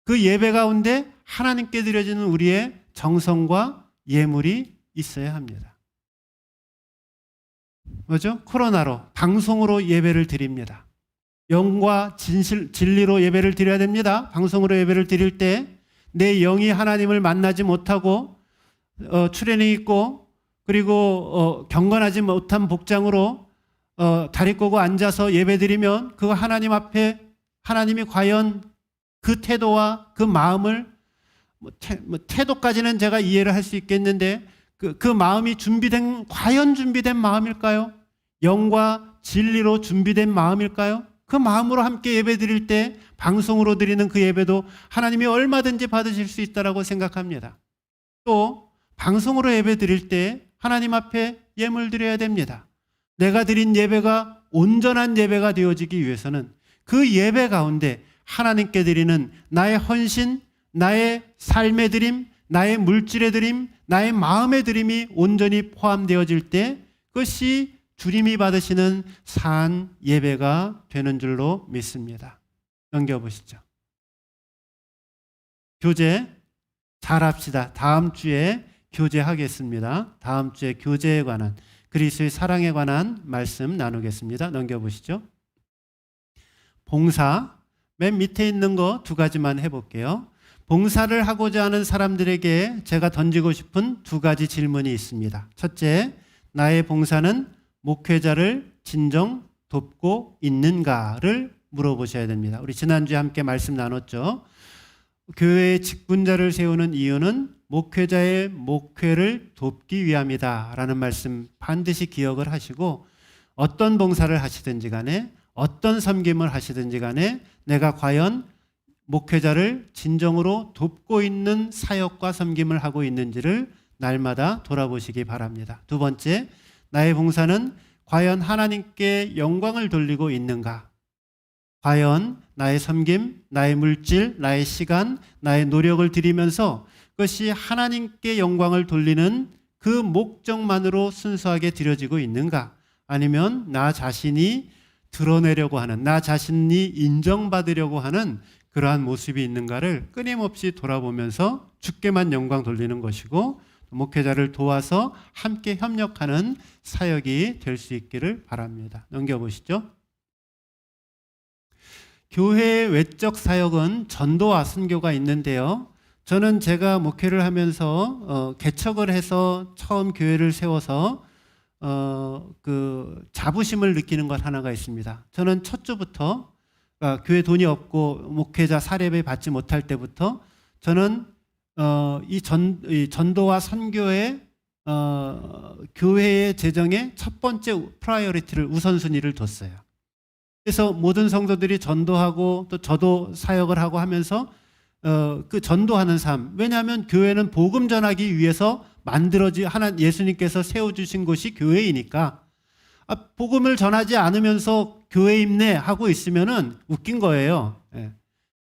그 예배 가운데 하나님께 드려지는 우리의 정성과 예물이 있어야 합니다. 뭐죠? 코로나로 방송으로 예배를 드립니다. 영과 진리로 예배를 드려야 됩니다. 방송으로 예배를 드릴 때 내 영이 하나님을 만나지 못하고 출애이 있고 그리고 경건하지 못한 복장으로 다리 꼬고 앉아서 예배 드리면 그거 하나님 앞에 하나님이 과연 그 태도와 그 마음을 태도까지는 제가 이해를 할 수 있겠는데 그 마음이 과연 준비된 마음일까요? 영과 진리로 준비된 마음일까요? 그 마음으로 함께 예배 드릴 때 방송으로 드리는 그 예배도 하나님이 얼마든지 받으실 수 있다고 생각합니다. 또 방송으로 예배 드릴 때 하나님 앞에 예물 드려야 됩니다. 내가 드린 예배가 온전한 예배가 되어지기 위해서는 그 예배 가운데 하나님께 드리는 나의 헌신, 나의 삶의 드림, 나의 물질의 드림, 나의 마음의 드림이 온전히 포함되어질 때 그것이 주님이 받으시는 산 예배가 되는 줄로 믿습니다. 넘겨보시죠. 교제 잘합시다. 다음 주에 교제하겠습니다. 다음 주에 교제에 관한, 그리스도의 사랑에 관한 말씀 나누겠습니다. 넘겨보시죠. 봉사, 맨 밑에 있는 거 두 가지만 해볼게요. 봉사를 하고자 하는 사람들에게 제가 던지고 싶은 두 가지 질문이 있습니다. 첫째, 나의 봉사는 목회자를 진정 돕고 있는가를 물어보셔야 됩니다. 우리 지난주에 함께 말씀 나눴죠. 교회의 직분자를 세우는 이유는 목회자의 목회를 돕기 위함이다 라는 말씀 반드시 기억을 하시고, 어떤 봉사를 하시든지 간에 어떤 섬김을 하시든지 간에 내가 과연 목회자를 진정으로 돕고 있는 사역과 섬김을 하고 있는지를 날마다 돌아보시기 바랍니다. 두 번째, 나의 봉사는 과연 하나님께 영광을 돌리고 있는가? 과연 나의 섬김, 나의 물질, 나의 시간, 나의 노력을 들이면서 그것이 하나님께 영광을 돌리는 그 목적만으로 순수하게 드려지고 있는가? 아니면 나 자신이 드러내려고 하는, 나 자신이 인정받으려고 하는 그러한 모습이 있는가를 끊임없이 돌아보면서 주께만 영광 돌리는 것이고, 목회자를 도와서 함께 협력하는 사역이 될 수 있기를 바랍니다. 넘겨보시죠. 교회의 외적 사역은 전도와 선교가 있는데요. 저는 제가 목회를 하면서 개척을 해서 처음 교회를 세워서 그 자부심을 느끼는 것 하나가 있습니다. 저는 첫 주부터 교회 돈이 없고 목회자 사례비 받지 못할 때부터 저는 이 전도와 선교의 교회의 재정의 첫 번째 프라이어리티를, 우선순위를 뒀어요. 그래서 모든 성도들이 전도하고 또 저도 사역을 하고 하면서 그 전도하는 삶, 왜냐하면 교회는 복음 전하기 위해서 예수님께서 세워주신 곳이 교회이니까 복음을 전하지 않으면서 교회 임내 하고 있으면은 웃긴 거예요.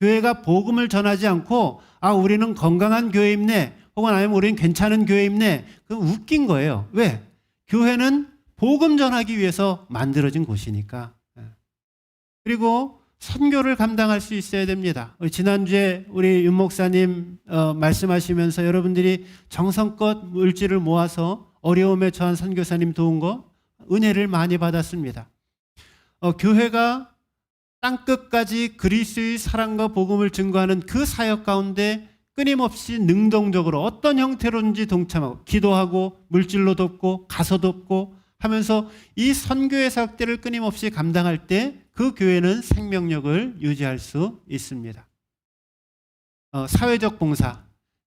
교회가 복음을 전하지 않고 우리는 건강한 교회입네, 혹은 아니면 우리는 괜찮은 교회입네, 그건 웃긴 거예요. 왜? 교회는 복음 전하기 위해서 만들어진 곳이니까. 그리고 선교를 감당할 수 있어야 됩니다. 지난주에 우리 윤 목사님 말씀하시면서 여러분들이 정성껏 물질을 모아서 어려움에 처한 선교사님 도운 거 은혜를 많이 받았습니다. 교회가 땅끝까지 그리스도의 사랑과 복음을 증거하는 그 사역 가운데 끊임없이 능동적으로 어떤 형태로든지 동참하고 기도하고 물질로 돕고 가서 돕고 하면서 이 선교의 사역들을 끊임없이 감당할 때 그 교회는 생명력을 유지할 수 있습니다. 사회적 봉사.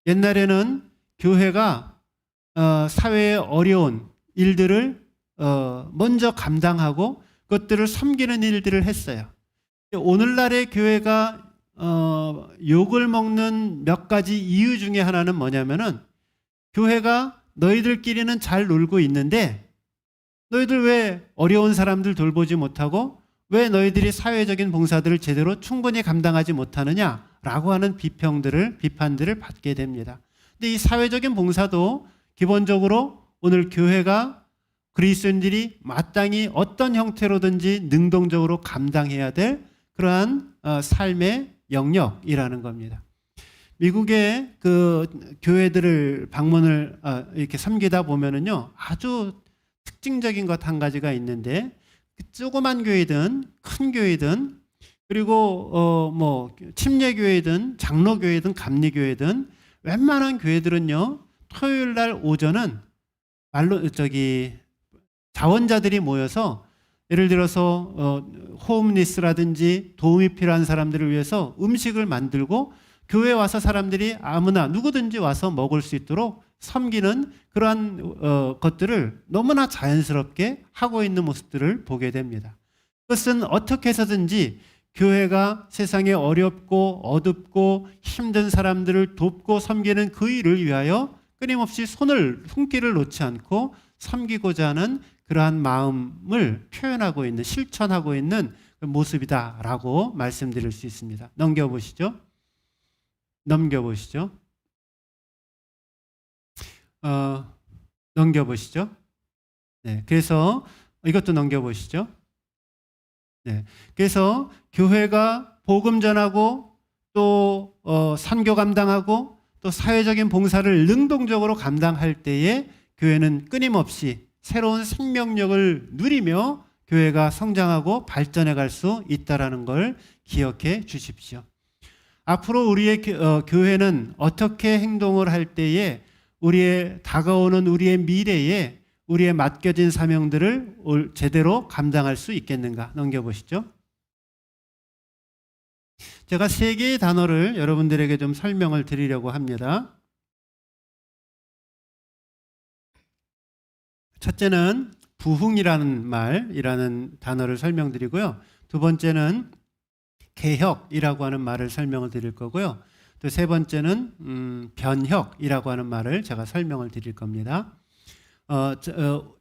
옛날에는 교회가 사회의 어려운 일들을 먼저 감당하고 그것들을 섬기는 일들을 했어요. 오늘날의 교회가 욕을 먹는 몇 가지 이유 중에 하나는 뭐냐면은 교회가 너희들끼리는 잘 놀고 있는데 너희들 왜 어려운 사람들 돌보지 못하고 왜 너희들이 사회적인 봉사들을 제대로 충분히 감당하지 못하느냐라고 하는 비판들을 받게 됩니다. 근데 이 사회적인 봉사도 기본적으로 오늘 교회가 그리스도인들이 마땅히 어떤 형태로든지 능동적으로 감당해야 될 그러한 삶의 영역이라는 겁니다. 미국의 그 교회들을 방문을 이렇게 섬기다 보면은요, 아주 특징적인 것 한 가지가 있는데, 조그만 교회든 큰 교회든 그리고 뭐 침례교회든 장로교회든 감리교회든 웬만한 교회들은요, 토요일 날 오전은 자원자들이 모여서 예를 들어서 홈리스라든지 도움이 필요한 사람들을 위해서 음식을 만들고 교회에 와서 사람들이 아무나 누구든지 와서 먹을 수 있도록 섬기는 그러한 것들을 너무나 자연스럽게 하고 있는 모습들을 보게 됩니다. 그것은 어떻게 해서든지 교회가 세상에 어렵고 어둡고 힘든 사람들을 돕고 섬기는 그 일을 위하여 끊임없이 손길을 놓지 않고 섬기고자 하는 그러한 마음을 표현하고 있는, 실천하고 있는 모습이다라고 말씀드릴 수 있습니다. 넘겨보시죠. 넘겨보시죠. 네, 그래서 이것도 넘겨보시죠. 네, 그래서 교회가 복음 전하고 또 선교 감당하고 또 사회적인 봉사를 능동적으로 감당할 때에 교회는 끊임없이 새로운 생명력을 누리며 교회가 성장하고 발전해 갈 수 있다는 걸 기억해 주십시오. 앞으로 우리의 교회는 어떻게 행동을 할 때에 다가오는 우리의 미래에 우리의 맡겨진 사명들을 제대로 감당할 수 있겠는가? 넘겨보시죠. 제가 3개의 단어를 여러분들에게 좀 설명을 드리려고 합니다. 첫째는 부흥이라는 말이라는 단어를 설명드리고요. 두 번째는 개혁이라고 하는 말을 설명을 드릴 거고요. 또 세 번째는 변혁이라고 하는 말을 제가 설명을 드릴 겁니다.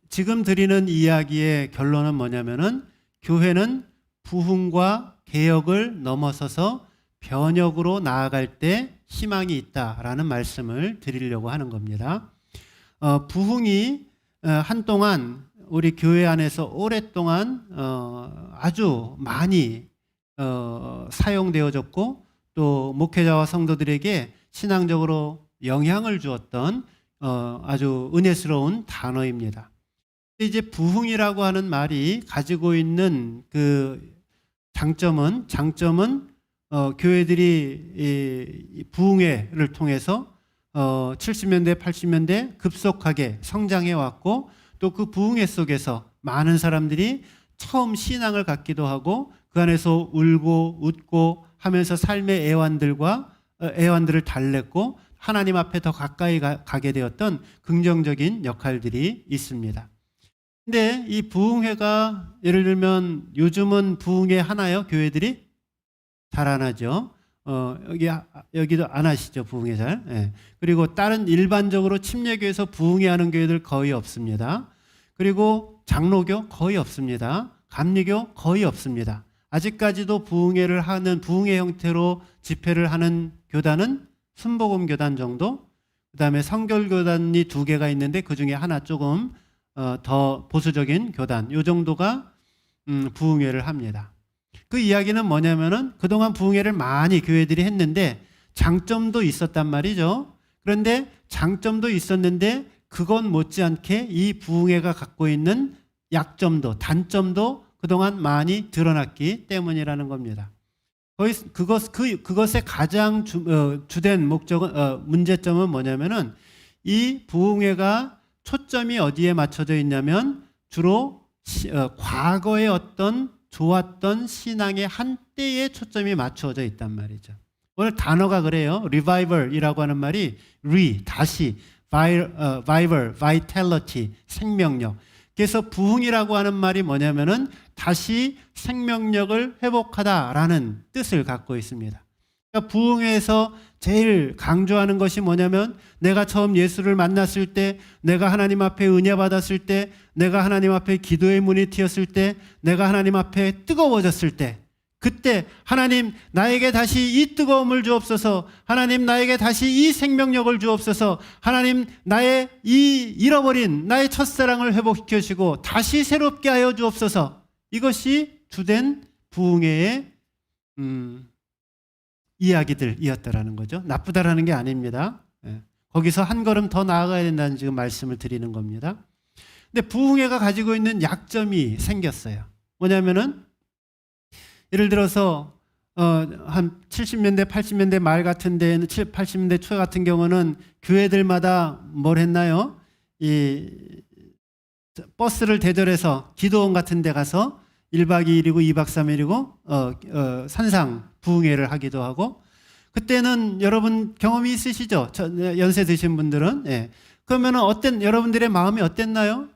지금 드리는 이야기의 결론은 뭐냐면은 교회는 부흥과 개혁을 넘어서서 변혁으로 나아갈 때 희망이 있다라는 말씀을 드리려고 하는 겁니다. 부흥이 한동안 우리 교회 안에서 오랫동안 아주 많이 사용되어졌고 또 목회자와 성도들에게 신앙적으로 영향을 주었던 아주 은혜스러운 단어입니다. 이제 부흥이라고 하는 말이 가지고 있는 그 장점은 교회들이 부흥회를 통해서 70년대, 80년대 급속하게 성장해 왔고 또 그 부흥회 속에서 많은 사람들이 처음 신앙을 갖기도 하고 그 안에서 울고 웃고 하면서 삶의 애환들을 달랬고 하나님 앞에 더 가까이 가게 되었던 긍정적인 역할들이 있습니다. 근데 이 부흥회가 예를 들면 요즘은 부흥회 하나요? 교회들이? 잘 안 하죠. 여기도 안 하시죠, 부흥회 잘. 예. 그리고 다른 일반적으로 침례교에서 부흥회 하는 교회들 거의 없습니다. 그리고 장로교 거의 없습니다. 감리교 거의 없습니다. 아직까지도 부흥회를 하는 부흥회 형태로 집회를 하는 교단은 순복음 교단 정도, 그다음에 성결교단이 2개가 있는데 그 중에 하나 조금 더 보수적인 교단, 요 정도가 부흥회를 합니다. 그 이야기는 뭐냐면은 그동안 부흥회를 많이 교회들이 했는데 장점도 있었단 말이죠. 그런데 장점도 있었는데 그건 못지않게 이 부흥회가 갖고 있는 약점도, 단점도 그동안 많이 드러났기 때문이라는 겁니다. 그것의 가장 주된 문제점은 뭐냐면은 이 부흥회가 초점이 어디에 맞춰져 있냐면 주로 과거의 어떤 좋았던 신앙의 한때에 초점이 맞춰져 있단 말이죠. 오늘 단어가 그래요. revival이라고 하는 말이 다시, vival, vitality, 생명력. 그래서 부흥이라고 하는 말이 뭐냐면은 다시 생명력을 회복하다라는 뜻을 갖고 있습니다. 그러니까 부흥회에서 제일 강조하는 것이 뭐냐면 내가 처음 예수를 만났을 때, 내가 하나님 앞에 은혜 받았을 때, 내가 하나님 앞에 기도의 문이 트였을 때, 내가 하나님 앞에 뜨거워졌을 때, 그때 하나님 나에게 다시 이 뜨거움을 주옵소서, 하나님 나에게 다시 이 생명력을 주옵소서, 하나님 나의 이 잃어버린 나의 첫사랑을 회복시켜 주시고 다시 새롭게 하여 주옵소서. 이것이 주된 부흥회의 이야기들이었다라는 거죠. 나쁘다라는 게 아닙니다. 거기서 한 걸음 더 나아가야 된다는 지금 말씀을 드리는 겁니다. 근데 부흥회가 가지고 있는 약점이 생겼어요. 뭐냐면은 예를 들어서 한 70년대, 80년대 말 같은 데는 80년대 초 같은 경우는 교회들마다 뭘 했나요? 이 버스를 대절해서 기도원 같은 데 가서 1박 2일이고 2박 3일이고 산상 부흥회를 하기도 하고, 그때는 여러분 경험이 있으시죠? 연세 드신 분들은. 예. 그러면 여러분들의 마음이 어땠나요?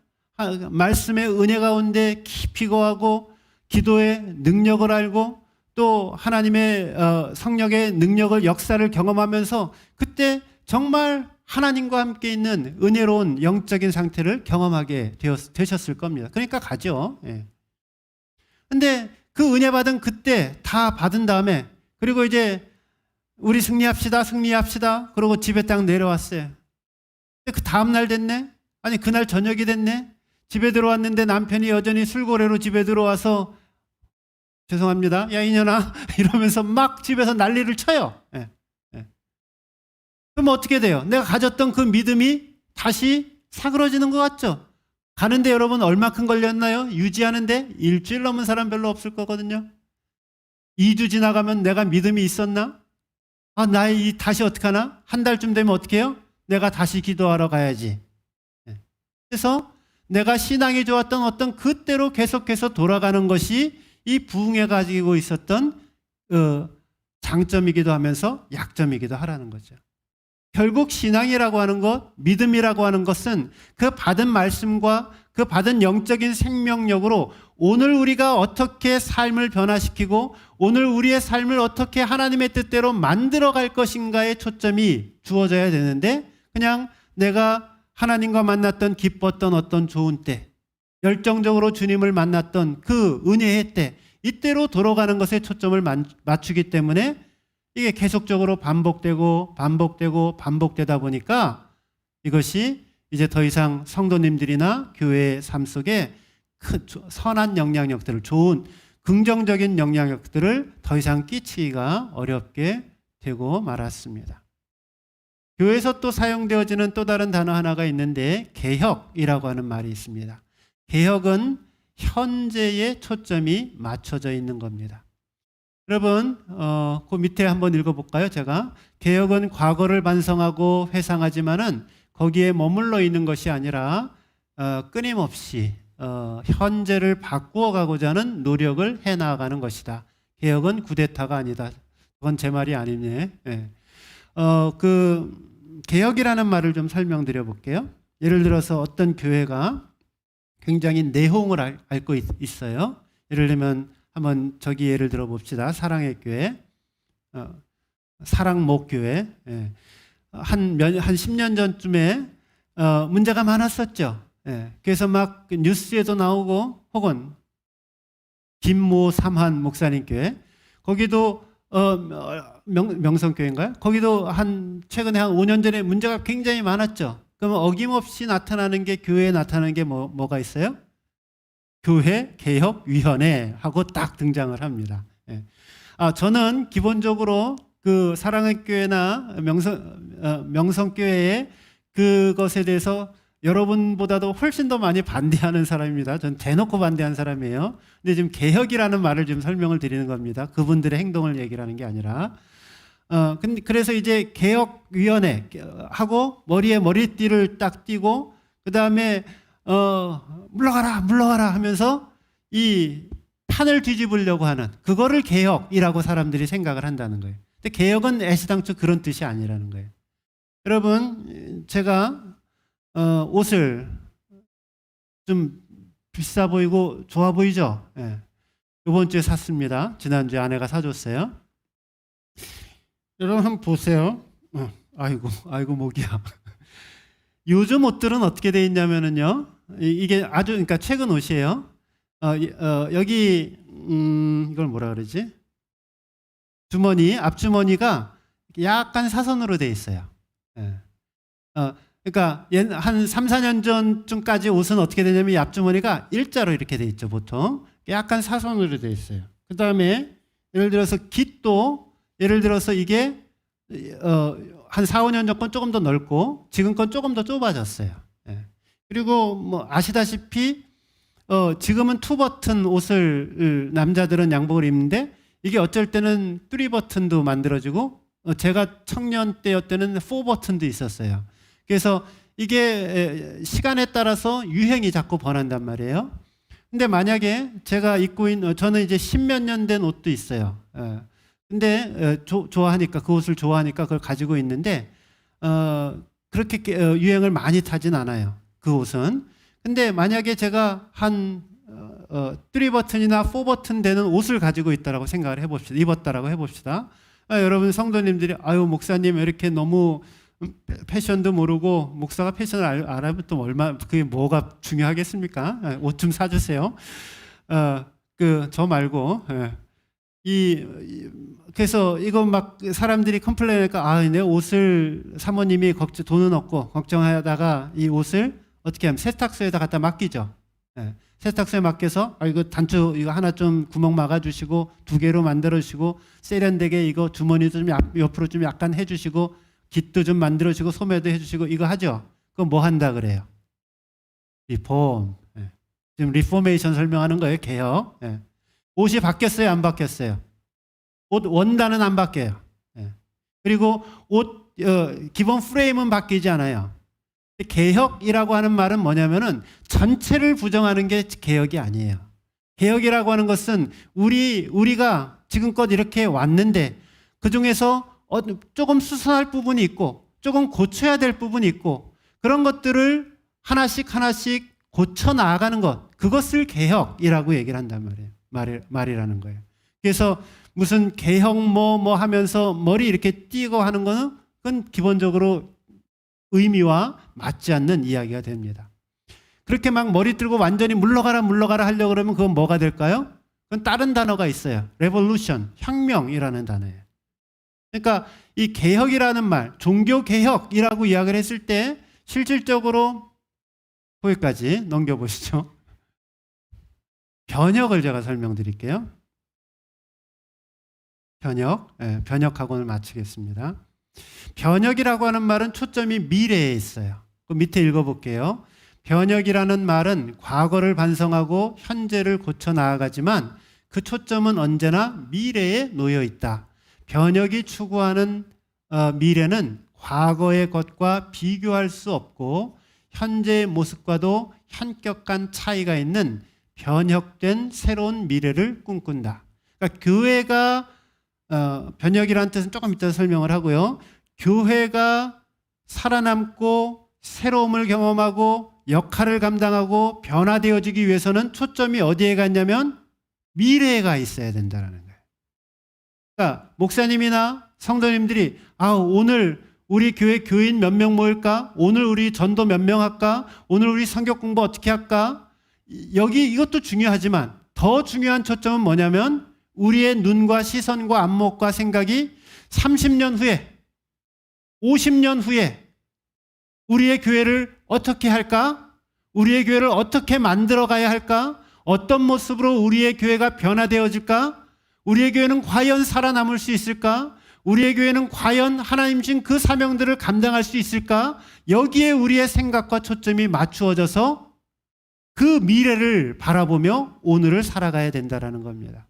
말씀의 은혜 가운데 깊이 거하고 기도의 능력을 알고 또 하나님의 성령의 능력을, 역사를 경험하면서 그때 정말 하나님과 함께 있는 은혜로운 영적인 상태를 경험하게 되셨을 겁니다. 그러니까 가죠. 예. 근데 그 은혜 받은 그때 다 받은 다음에, 그리고 이제 우리 승리합시다. 그러고 집에 딱 내려왔어요. 근데 그 다음날 됐네? 아니, 그날 저녁이 됐네? 집에 들어왔는데 남편이 여전히 술고래로 집에 들어와서 죄송합니다. 야, 이년아. 이러면서 막 집에서 난리를 쳐요. 예. 예. 그럼 어떻게 돼요? 내가 가졌던 그 믿음이 다시 사그러지는 것 같죠? 가는데 여러분 얼마큼 걸렸나요? 유지하는데 일주일 넘은 사람 별로 없을 거거든요. 2주 지나가면 내가 믿음이 있었나? 나의 다시 어떻게 하나? 한 달쯤 되면 어떻게 해요? 내가 다시 기도하러 가야지. 그래서 내가 신앙이 좋았던 어떤 그때로 계속해서 돌아가는 것이 이 부흥회 가지고 있었던 장점이기도 하면서 약점이기도 하라는 거죠. 결국 신앙이라고 하는 것, 믿음이라고 하는 것은 그 받은 말씀과 그 받은 영적인 생명력으로 오늘 우리가 어떻게 삶을 변화시키고 오늘 우리의 삶을 어떻게 하나님의 뜻대로 만들어 갈 것인가에 초점이 주어져야 되는데, 그냥 내가 하나님과 만났던 기뻤던 어떤 좋은 때, 열정적으로 주님을 만났던 그 은혜의 때, 이때로 돌아가는 것에 초점을 맞추기 때문에 이게 계속적으로 반복되다 보니까 이것이 이제 더 이상 성도님들이나 교회의 삶 속에 큰 선한 영향력들을, 좋은 긍정적인 영향력들을 더 이상 끼치기가 어렵게 되고 말았습니다. 교회에서 또 사용되어지는 또 다른 단어 하나가 있는데 개혁이라고 하는 말이 있습니다. 개혁은 현재에 초점이 맞춰져 있는 겁니다. 여러분, 그 밑에 한번 읽어볼까요? 제가 개혁은 과거를 반성하고 회상하지만은 거기에 머물러 있는 것이 아니라 끊임없이 현재를 바꾸어가고자 하는 노력을 해나가는 것이다. 개혁은 쿠데타가 아니다. 그건 제 말이 아니네. 네. 그 개혁이라는 말을 좀 설명드려 볼게요. 예를 들어서 어떤 교회가 굉장히 내홍을 앓고 있어요. 예를 들면 한번 저기 예를 들어 봅시다. 사랑의 교회, 사랑목교회. 예. 한 10년 전쯤에 문제가 많았었죠. 예. 그래서 막 뉴스에도 나오고 혹은 김모 삼한 목사님 교회, 거기도 명성교회인가요? 거기도 최근에 한 5년 전에 문제가 굉장히 많았죠. 그러면 어김없이 나타나는 게, 교회에 나타나는 게 뭐가 있어요? 교회 개혁위원회 하고 딱 등장을 합니다. 예. 저는 기본적으로 그 사랑의 교회나 명성교회의 그것에 대해서 여러분보다도 훨씬 더 많이 반대하는 사람입니다. 전 대놓고 반대하는 사람이에요. 근데 지금 개혁이라는 말을 지금 설명을 드리는 겁니다. 그분들의 행동을 얘기를 하는 게 아니라. 그래서 이제 개혁위원회 하고 머리에 머리띠를 딱 띄고 그 다음에 물러가라 하면서 이 판을 뒤집으려고 하는 그거를 개혁이라고 사람들이 생각을 한다는 거예요. 근데 개혁은 애시당초 그런 뜻이 아니라는 거예요. 여러분, 제가 옷을 좀 비싸 보이고 좋아 보이죠? 예. 이번 주에 샀습니다. 지난주에 아내가 사줬어요. 여러분 한번 보세요. 아이고 목이야. 요즘 옷들은 어떻게 돼 있냐면은요. 이게 아주 그러니까 최근 옷이에요. 여기 이걸 뭐라 그러지? 앞주머니가 약간 사선으로 돼 있어요. 예. 그러니까 한 3, 4년 전쯤까지 옷은 어떻게 되냐면 이 앞주머니가 일자로 이렇게 돼 있죠, 보통. 약간 사선으로 돼 있어요. 그 다음에 예를 들어서 깃도 예를 들어서 이게 한 4, 5년 전 건 조금 더 넓고 지금 건 조금 더 좁아졌어요. 예. 그리고 뭐 아시다시피 지금은 2버튼 옷을 남자들은 양복을 입는데 이게 어쩔 때는 3버튼도 만들어지고 제가 청년 때였때는 4버튼도 있었어요. 그래서 이게 시간에 따라서 유행이 자꾸 변한단 말이에요. 근데 만약에 제가 입고 있는 저는 이제 10몇 년 된 옷도 있어요. 근데 좋아하니까 그 옷을 좋아하니까 그걸 가지고 있는데 그렇게 유행을 많이 타진 않아요. 그 옷은. 근데 만약에 제가 한 3버튼이나 4버튼 되는 옷을 가지고 있다라고 생각을 해봅시다. 입었다라고 해봅시다. 여러분 성도님들이 목사님 이렇게 너무 패션도 모르고 목사가 패션을 알아보면 또 그게 뭐가 중요하겠습니까? 옷 좀 사주세요. 저 말고 그래서 이거 막 사람들이 컴플레인하니까 내 옷을 사모님이 돈은 없고 걱정하다가 이 옷을 어떻게 하면 세탁소에다 갖다 맡기죠. 세탁소에 맡겨서 이거 단추 이거 하나 좀 구멍 막아주시고 2개로 만들어주시고 세련되게 이거 주머니도 좀 옆으로 좀 약간 해주시고 깃도 좀 만들어주시고 소매도 해주시고 이거 하죠. 그거 뭐 한다 그래요? 리폼. 지금 리포메이션 설명하는 거예요. 개혁. 옷이 바뀌었어요? 안 바뀌었어요? 옷 원단은 안 바뀌어요. 그리고 옷 기본 프레임은 바뀌지 않아요. 개혁이라고 하는 말은 뭐냐면은 전체를 부정하는 게 개혁이 아니에요. 개혁이라고 하는 것은 우리가 지금껏 이렇게 왔는데 그 중에서 조금 수선할 부분이 있고 조금 고쳐야 될 부분이 있고 그런 것들을 하나씩 고쳐 나아가는 것, 그것을 개혁이라고 얘기를 한단 말이에요. 말이라는 거예요. 그래서 무슨 개혁 뭐 하면서 머리 이렇게 띄고 하는 거는 그건 기본적으로 의미와 맞지 않는 이야기가 됩니다. 그렇게 막 머리 들고 완전히 물러가라 하려고 그러면 그건 뭐가 될까요? 그건 다른 단어가 있어요. revolution, 혁명이라는 단어예요. 그러니까 이 개혁이라는 말, 종교개혁이라고 이야기를 했을 때 실질적으로 거기까지 넘겨보시죠. 변혁을 제가 설명드릴게요. 변혁학원을 마치겠습니다. 변혁이라고 하는 말은 초점이 미래에 있어요. 그 밑에 읽어볼게요. 변혁이라는 말은 과거를 반성하고 현재를 고쳐 나아가지만 그 초점은 언제나 미래에 놓여 있다. 변혁이 추구하는 미래는 과거의 것과 비교할 수 없고 현재의 모습과도 현격한 차이가 있는 변혁된 새로운 미래를 꿈꾼다. 그러니까 교회가 변혁이라는 뜻은 조금 이따 설명을 하고요. 교회가 살아남고 새로움을 경험하고 역할을 감당하고 변화되어지기 위해서는 초점이 어디에 갔냐면 미래에 가 있어야 된다는 거예요. 그러니까 목사님이나 성도님들이 오늘 우리 교회 교인 몇 명 모일까? 오늘 우리 전도 몇 명 할까? 오늘 우리 성경 공부 어떻게 할까? 이것도 중요하지만 더 중요한 초점은 뭐냐면 우리의 눈과 시선과 안목과 생각이 30년 후에 50년 후에 우리의 교회를 어떻게 할까? 우리의 교회를 어떻게 만들어 가야 할까? 어떤 모습으로 우리의 교회가 변화되어질까? 우리의 교회는 과연 살아남을 수 있을까? 우리의 교회는 과연 하나님 주신 그 사명들을 감당할 수 있을까? 여기에 우리의 생각과 초점이 맞추어져서 그 미래를 바라보며 오늘을 살아가야 된다는 겁니다.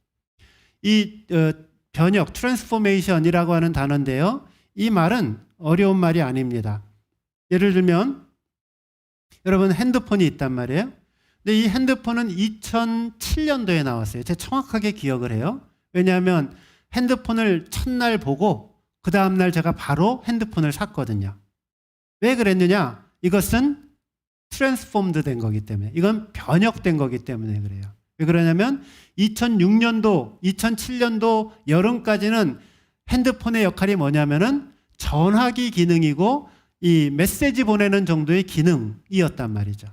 이 변혁, 트랜스포메이션이라고 하는 단어인데요. 이 말은 어려운 말이 아닙니다. 예를 들면 여러분 핸드폰이 있단 말이에요. 근데 이 핸드폰은 2007년도에 나왔어요. 제가 정확하게 기억을 해요. 왜냐하면 핸드폰을 첫날 보고 그 다음날 제가 바로 핸드폰을 샀거든요. 왜 그랬느냐? 이것은 트랜스폼드 된 거기 때문에, 이건 변혁된 거기 때문에 그래요. 왜 그러냐면 2006년도, 2007년도 여름까지는 핸드폰의 역할이 뭐냐면은 전화기 기능이고 이 메시지 보내는 정도의 기능이었단 말이죠.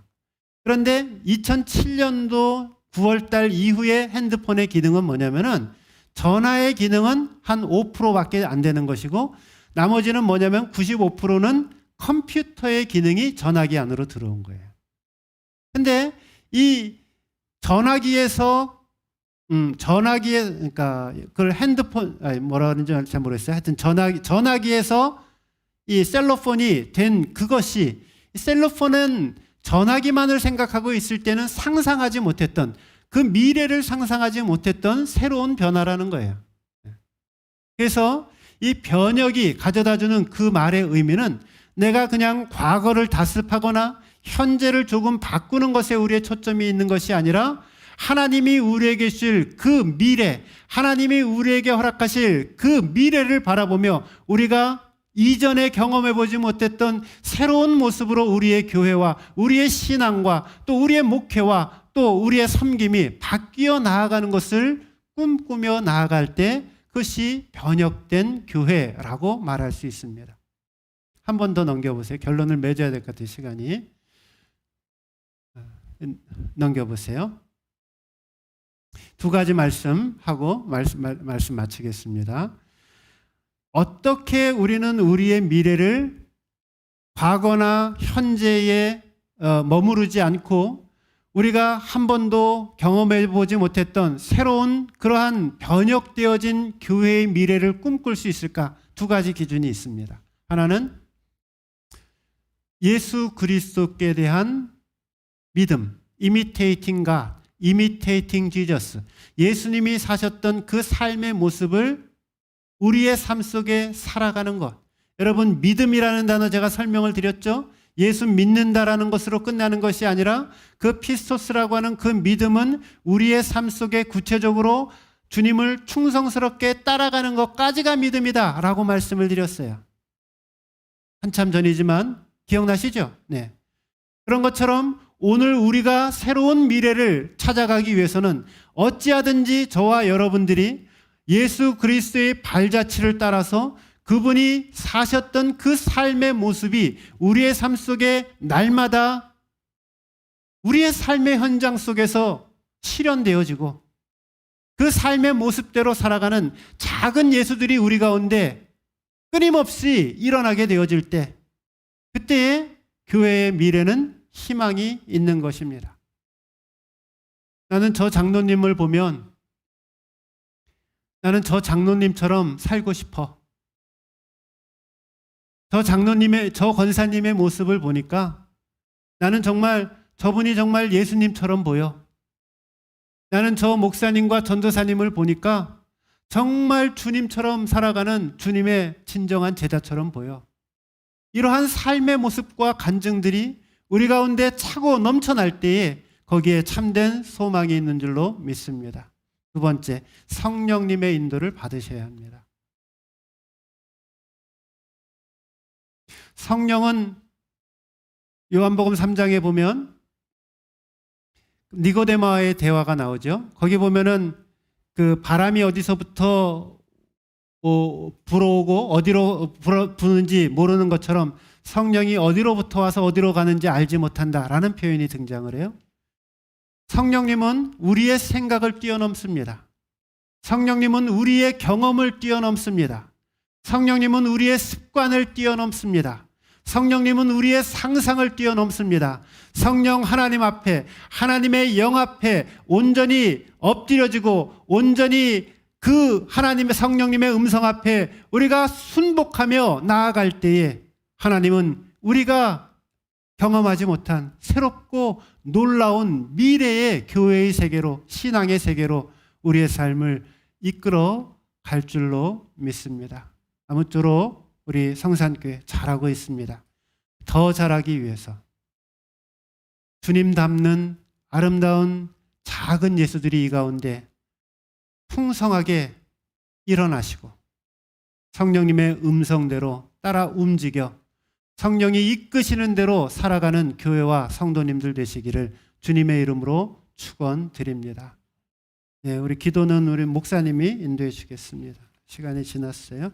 그런데 2007년도 9월달 이후에 핸드폰의 기능은 뭐냐면은 전화의 기능은 한 5%밖에 안 되는 것이고 나머지는 뭐냐면 95%는 컴퓨터의 기능이 전화기 안으로 들어온 거예요. 근데 이 전화기에서 그러니까 그걸 핸드폰 뭐라 하는지 잘 모르겠어요. 하여튼 전화기에서 이 셀로폰이 된 그것이, 셀로폰은 전화기만을 생각하고 있을 때는 상상하지 못했던, 그 미래를 상상하지 못했던 새로운 변화라는 거예요. 그래서 이 변혁이 가져다주는 그 말의 의미는 내가 그냥 과거를 답습하거나 현재를 조금 바꾸는 것에 우리의 초점이 있는 것이 아니라 하나님이 우리에게 주실 그 미래, 하나님이 우리에게 허락하실 그 미래를 바라보며 우리가 이전에 경험해보지 못했던 새로운 모습으로 우리의 교회와 우리의 신앙과 또 우리의 목회와 또 우리의 섬김이 바뀌어 나아가는 것을 꿈꾸며 나아갈 때 그것이 변혁된 교회라고 말할 수 있습니다. 한 번 더 넘겨보세요. 결론을 맺어야 될 것 같아요. 시간이. 넘겨보세요. 두 가지 말씀하고 말씀 마치겠습니다. 어떻게 우리는 우리의 미래를 과거나 현재에 머무르지 않고 우리가 한 번도 경험해 보지 못했던 새로운 그러한 변혁되어진 교회의 미래를 꿈꿀 수 있을까? 두 가지 기준이 있습니다. 하나는 예수 그리스도께 대한 믿음, imitating God, imitating Jesus. 예수님이 사셨던 그 삶의 모습을 우리의 삶 속에 살아가는 것. 여러분, 믿음이라는 단어 제가 설명을 드렸죠? 예수 믿는다라는 것으로 끝나는 것이 아니라 그 피스토스라고 하는 그 믿음은 우리의 삶 속에 구체적으로 주님을 충성스럽게 따라가는 것까지가 믿음이다 라고 말씀을 드렸어요. 한참 전이지만 기억나시죠? 네. 그런 것처럼 오늘 우리가 새로운 미래를 찾아가기 위해서는 어찌하든지 저와 여러분들이 예수 그리스도의 발자취를 따라서 그분이 사셨던 그 삶의 모습이 우리의 삶 속에 날마다 우리의 삶의 현장 속에서 실현되어지고 그 삶의 모습대로 살아가는 작은 예수들이 우리 가운데 끊임없이 일어나게 되어질 때 그때의 교회의 미래는 희망이 있는 것입니다. 나는 저 장로님을 보면 나는 저 장로님처럼 살고 싶어. 저 권사님의 모습을 보니까 나는 정말 저분이 정말 예수님처럼 보여. 나는 저 목사님과 전도사님을 보니까 정말 주님처럼 살아가는 주님의 진정한 제자처럼 보여. 이러한 삶의 모습과 간증들이 우리 가운데 차고 넘쳐날 때에 거기에 참된 소망이 있는 줄로 믿습니다. 두 번째, 성령님의 인도를 받으셔야 합니다. 성령은 요한복음 3장에 보면 니고데마와의 대화가 나오죠. 거기 보면은 그 바람이 어디서부터 불어오고 어디로 부는지 모르는 것처럼 성령이 어디로부터 와서 어디로 가는지 알지 못한다라는 표현이 등장을 해요. 성령님은 우리의 생각을 뛰어넘습니다. 성령님은 우리의 경험을 뛰어넘습니다. 성령님은 우리의 습관을 뛰어넘습니다. 성령님은 우리의 상상을 뛰어넘습니다. 성령 하나님 앞에, 하나님의 영 앞에 온전히 엎드려지고 온전히 그 하나님의 성령님의 음성 앞에 우리가 순복하며 나아갈 때에 하나님은 우리가 경험하지 못한 새롭고 놀라운 미래의 교회의 세계로, 신앙의 세계로 우리의 삶을 이끌어 갈 줄로 믿습니다. 아무쪼록 우리 성산교회 잘하고 있습니다. 더 잘하기 위해서 주님 닮는 아름다운 작은 예수들이 이 가운데 풍성하게 일어나시고 성령님의 음성대로 따라 움직여 성령이 이끄시는 대로 살아가는 교회와 성도님들 되시기를 주님의 이름으로 축원드립니다. 네, 우리 기도는 우리 목사님이 인도해 주겠습니다. 시간이 지났어요.